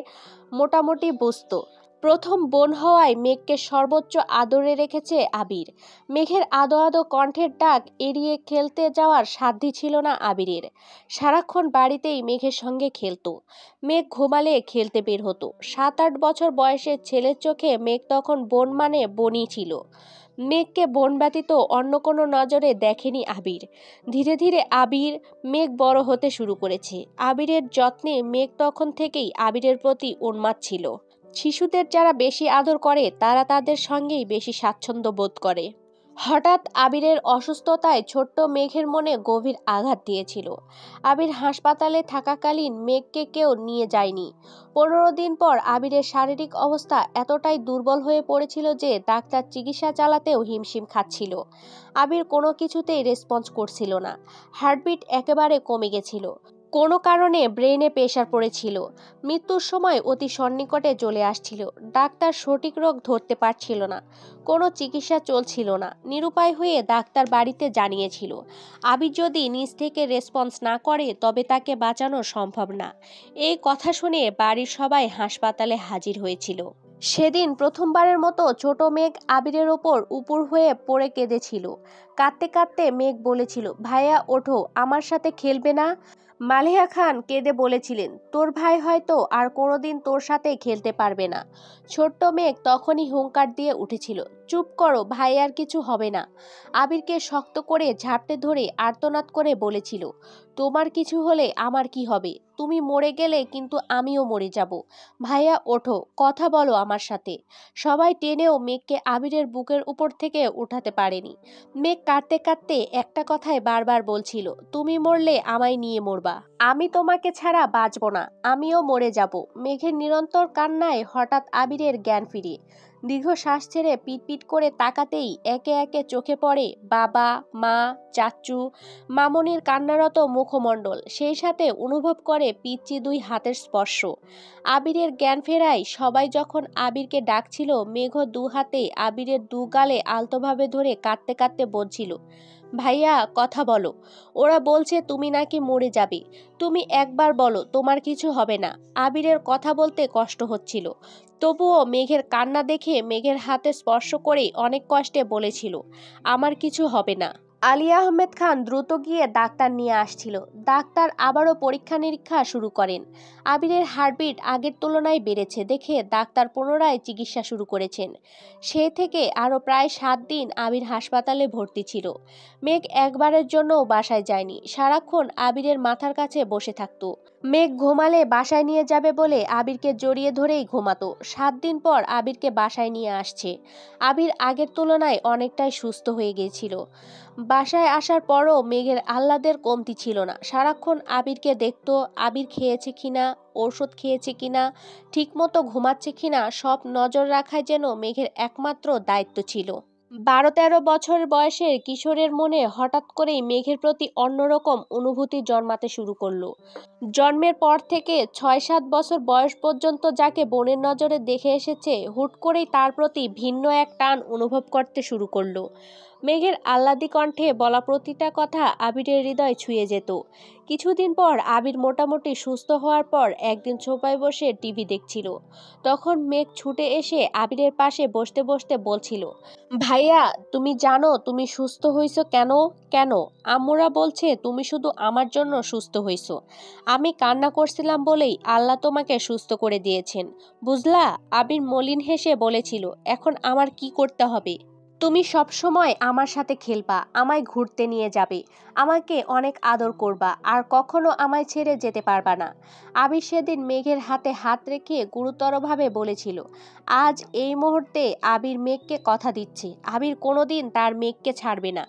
মোটামুটি বুঝতো। প্রথম বোন হওয়ায় মেঘকে সর্বোচ্চ আদরে রেখেছে আবির। মেঘের আদো আদো কণ্ঠের ডাক এড়িয়ে খেলতে যাওয়ার সাধ্যই ছিল না আবিরের। সারাক্ষণ বাড়িতেই মেঘের সঙ্গে খেলতো। মেঘ ঘুমালে খেলতে বের হতো। 7-8 বছর বয়সের ছেলের চোখে মেঘ তখন বোন মানে বোনই ছিল। মেঘকে বোন ব্যতীত অন্য কোনো নজরে দেখেনি আবির। ধীরে ধীরে আবির মেঘ বড় হতে শুরু করেছে। আবিরের যত্নে মেঘ তখন থেকেই আবিরের প্রতি উন্মাদ ছিল। শিশুদের যারা বেশি আদর করে তারা তাদের সঙ্গেই বেশি স্বাচ্ছন্দ্য বোধ করে। হঠাৎ আবিরের অসুস্থতায় ছোট্ট মেঘের মনে গভীর আঘাত দিয়েছিল। আবির হাসপাতালে থাকাকালীন মেঘকে কেউ নিয়ে যায়নি। 15 দিন পর আবিরের শারীরিক অবস্থা এতটাই দুর্বল হয়ে পড়েছিল যে ডাক্তার চিকিৎসা চালাতেও হিমশিম খাচ্ছিল। আবির কোনো কিছুতেই রেসপন্স করছিল না। হার্টবিট একেবারে কমে গেছিল। কোনো কারণে ব্রেনে প্রেশার পড়েছিল। মৃত্যুর সময় অতি সন্নিকটে চলে আসছিল। ডাক্তার সঠিক রোগ ধরতে পারছিল না। কোনো চিকিৎসা চলছিল না। নিরুপায় হয়ে ডাক্তার বাড়িতে জানিয়েছিল আবির যদি নিজ থেকে রেসপন্স না করে তবে তাকে বাঁচানো সম্ভব না। এই কথা শুনে বাড়ির সবাই হাসপাতালে হাজির হয়েছিল। সেদিন প্রথমবারের মতো ছোট মেঘ আবিরের ওপর উপুর হয়ে পড়ে কেঁদেছিল। কাঁদতে কাঁদতে মেঘ বলেছিল, ভাইয়া ওঠো, আমার সাথে খেলবে না? মালিহা খান কেঁদে বলেছিলেন, তোর ভাই হয়তো আর কোনোদিন তোর সাথে খেলতে পারবে না। ছোট্ট মেঘ তখনই হুঙ্কার দিয়ে উঠেছিল, চুপ করো ভাই, আর কিছু হবে না। আবিরকে শক্ত করে ঝাপটে ধরে আর্তনাদ করে বলেছিল, তোমার কিছু হলে আমার কি হবে? তুমি মরে গেলে কিন্তু আমিও মরে যাব। ভাইয়া ওঠো, কথা বলো আমার সাথে। সবাই টেনেও মেঘকে আবিরের বুকের উপর থেকে উঠাতে পারেনি। মেঘ কাঁদতে কাঁদতে একটা কথাই বারবার বলছিল, তুমি মরলে আমায় নিয়ে মরবা, আমি তোমাকে ছাড়া বাঁচব না, আমিও মরে যাব। মেঘের নিরন্তর কান্নায় হঠাৎ আবিরের জ্ঞান ফিরে। দীর্ঘ শ্বাস ছেড়ে পিটপিট করে তাকাতেই একে একে চোখে পড়ে বাবা, মা, চাচু, মামনির কান্নারত মুখমণ্ডল, সেই সাথে অনুভব করে পিচ্চি দুই হাতের স্পর্শ। আবিরের জ্ঞান ফেরায় সবাই যখন আবিরকে ডাকছিল, মেঘ দু হাতে আবিরের দু গালে আলতোভাবে ধরে কাঁদতে কাঁদতে বলছিল, ভাইয়া কথা বলো, ওরা বলছে তুমি নাকি মরে যাবে, তুমি একবার বলো তোমার কিছু হবে না। আবিরের কথা বলতে কষ্ট হচ্ছিল, তবুও মেঘের কান্না দেখে মেঘের হাতে স্পর্শ করেই অনেক কষ্টে বলেছিল, আমার কিছু হবে না। আলী আহমেদ খান দ্রুত গিয়ে ডাক্তার নিয়ে আসছিল। ডাক্তার আবারও পরীক্ষা নিরীক্ষা শুরু করেন। আবিরের হার্টবিট আগের তুলনায় বেড়েছে দেখে ডাক্তার পুনরায় চিকিৎসা শুরু করেছেন। সে থেকে আরও প্রায় 7 দিন আবির হাসপাতালে ভর্তি ছিল। মেঘ একবারের জন্যও বাসায় যায়নি, সারাক্ষণ আবিরের মাথার কাছে বসে থাকতো। মেঘ ঘুমালে বাসায় নিয়ে যাবে বলে আবিরকে জড়িয়ে ধরেই ঘুমাতো। 7 দিন পর আবিরকে বাসায় নিয়ে আসছে। আবির আগের তুলনায় অনেকটাই সুস্থ হয়ে গিয়েছিল। বাসায় আসার পরও মেঘের আহ্লাদের কমতি ছিল না। সারাক্ষণ আবিরকে দেখতো, আবির খেয়েছে কিনা, ঔষধ খেয়েছে কিনা, ঠিকমতো ঘুমাচ্ছে কিনা, সব নজর রাখাই যেন মেঘের একমাত্র দায়িত্ব ছিল। 12-13 বছর বয়সের কিশোরের মনে হঠাৎ করেই মেঘের প্রতি অন্যরকম অনুভূতি জন্মাতে শুরু করলো। জন্মের পর থেকে 6-7 বছর বয়স পর্যন্ত যাকে বোনের নজরে দেখে এসেছে, হুট করেই তার প্রতি ভিন্ন এক টান অনুভব করতে শুরু করলো। মেঘের আহ্লাদি কণ্ঠে বলা প্রতিটা কথা আবিরের হৃদয় ছুঁয়ে যেত। কিছুদিন পর আবির মোটামুটি সুস্থ হওয়ার পর একদিন সোফায় বসে টিভি দেখছিল। তখন মেঘ ছুটে এসে আবিরের পাশে বসতে বসতে বলছিল, ভাইয়া তুমি জানো তুমি সুস্থ হইছো কেন? কেন? আম্মুরা বলছে তুমি শুধু আমার জন্য সুস্থ হইছো। আমি কান্না করছিলাম বলেই আল্লাহ তোমাকে সুস্থ করে দিয়েছেন, বুঝলা? আবির মলিন হেসে বলেছিল, এখন আমার কি করতে হবে? তুমি সব সময় আমার সাথে খেলবা, আমায় ঘুরতে নিয়ে যাবে, আমাকে অনেক আদর করবা, আর কখনো আমায় ছেড়ে যেতে পারবা না। আবির সেদিন মেঘের হাতে হাত রেখে গুরুতরভাবে বলেছিল, আজ এই মুহূর্তে আবির মেঘকে কথা দিচ্ছে, আবির কোনোদিন তার মেঘকে ছাড়বে না।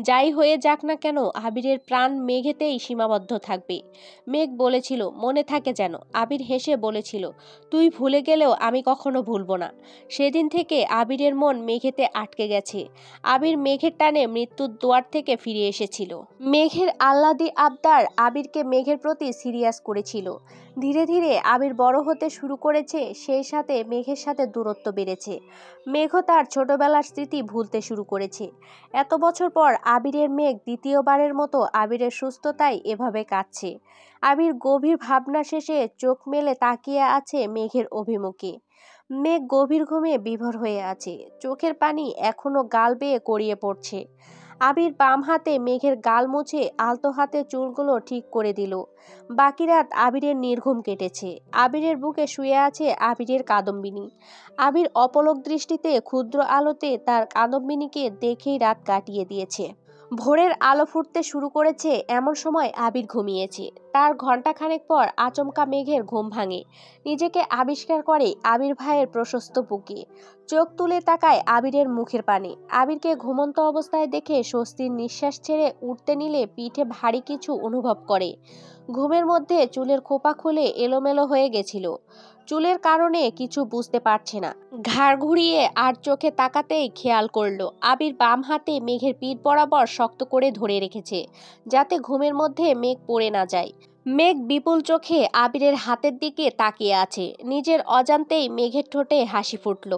যাই হয়ে যাক না কেন, আবিরের প্রাণ মেঘেতেই সীমাবদ্ধ থাকবে। মেঘ বলেছিল, মনে থাকে যেন। আবির হেসে বলেছিল, তুই ভুলে গেলেও আমি কখনো ভুলবো না। সেদিন থেকে আবিরের মন মেঘেতে আটকে গেছে। আবির মেঘের টানে মৃত্যুর দুয়ার থেকে ফিরে এসেছিল। মেঘের আহ্লাদি আবদার আবিরকে মেঘের প্রতি সিরিয়াস করেছিল। ধীরে ধীরে আবির বড় হতে শুরু করেছে, সেই সাথে মেঘের সাথে দূরত্ব বেড়েছে। মেঘও তার ছোটবেলার স্মৃতি ভুলতে শুরু করেছে। এত বছর পর আবিরের মেঘ দ্বিতীয়বারের মতো আবিরের সুস্থতায় এভাবে কাঁদছে। আবির গভীর ভাবনা শেষে চোখ মেলে তাকিয়ে আছে মেঘের অভিমুখে। মেঘ গভীর ঘুমে বিভোর হয়ে আছে, চোখের পানি এখনো গাল বেয়ে গড়িয়ে পড়ছে। আবির বাম হাতে মেঘের গাল মুছে আলতো হাতে চুলগুলো ঠিক করে দিল। বাকি রাত আবিরের নির্ঘুম কেটেছে। আবিরের বুকে শুয়ে আছে আবিরের কাদম্বিনী। আবির অপলক দৃষ্টিতে ক্ষুদ্র আলোতে তার কাদম্বিনীকে দেখেই রাত কাটিয়ে দিয়েছে। ভোরের আলো ফুটতে শুরু করেছে, এমন সময় আবির ঘুমিয়েছে। তার ঘণ্টাখানেক পর আচমকা মেঘের ঘুম ভাঙে। নিজেকে আবিষ্কার করে আবির ভাইয়ের প্রশস্ত বুকে। চোখ তুলে তাকায় আবিরের মুখের পানে। আবিরকে ঘুমন্ত অবস্থায় দেখে স্বস্তির নিঃশ্বাস ছেড়ে উঠতে নিলে পিঠে ভারী কিছু অনুভব করে। ঘুমের মধ্যে চুলের খোপা খুলে এলোমেলো হয়ে গেছিল। চুলের কারণে কিছু বুঝতে পারছে না। ঘাড় ঘুরিয়ে আর চোখে তাকাতেই খেয়াল করলো আবির বাম হাতে মেঘের পিঠ বরাবর শক্ত করে ধরে রেখেছে, যাতে ঘুমের মধ্যে মেঘ পড়ে না যায়। মেঘ বিপুল চোখে আবিরের হাতের দিকে তাকিয়ে আছে। নিজের অজান্তেই মেঘের ঠোঁটে হাসি ফুটল।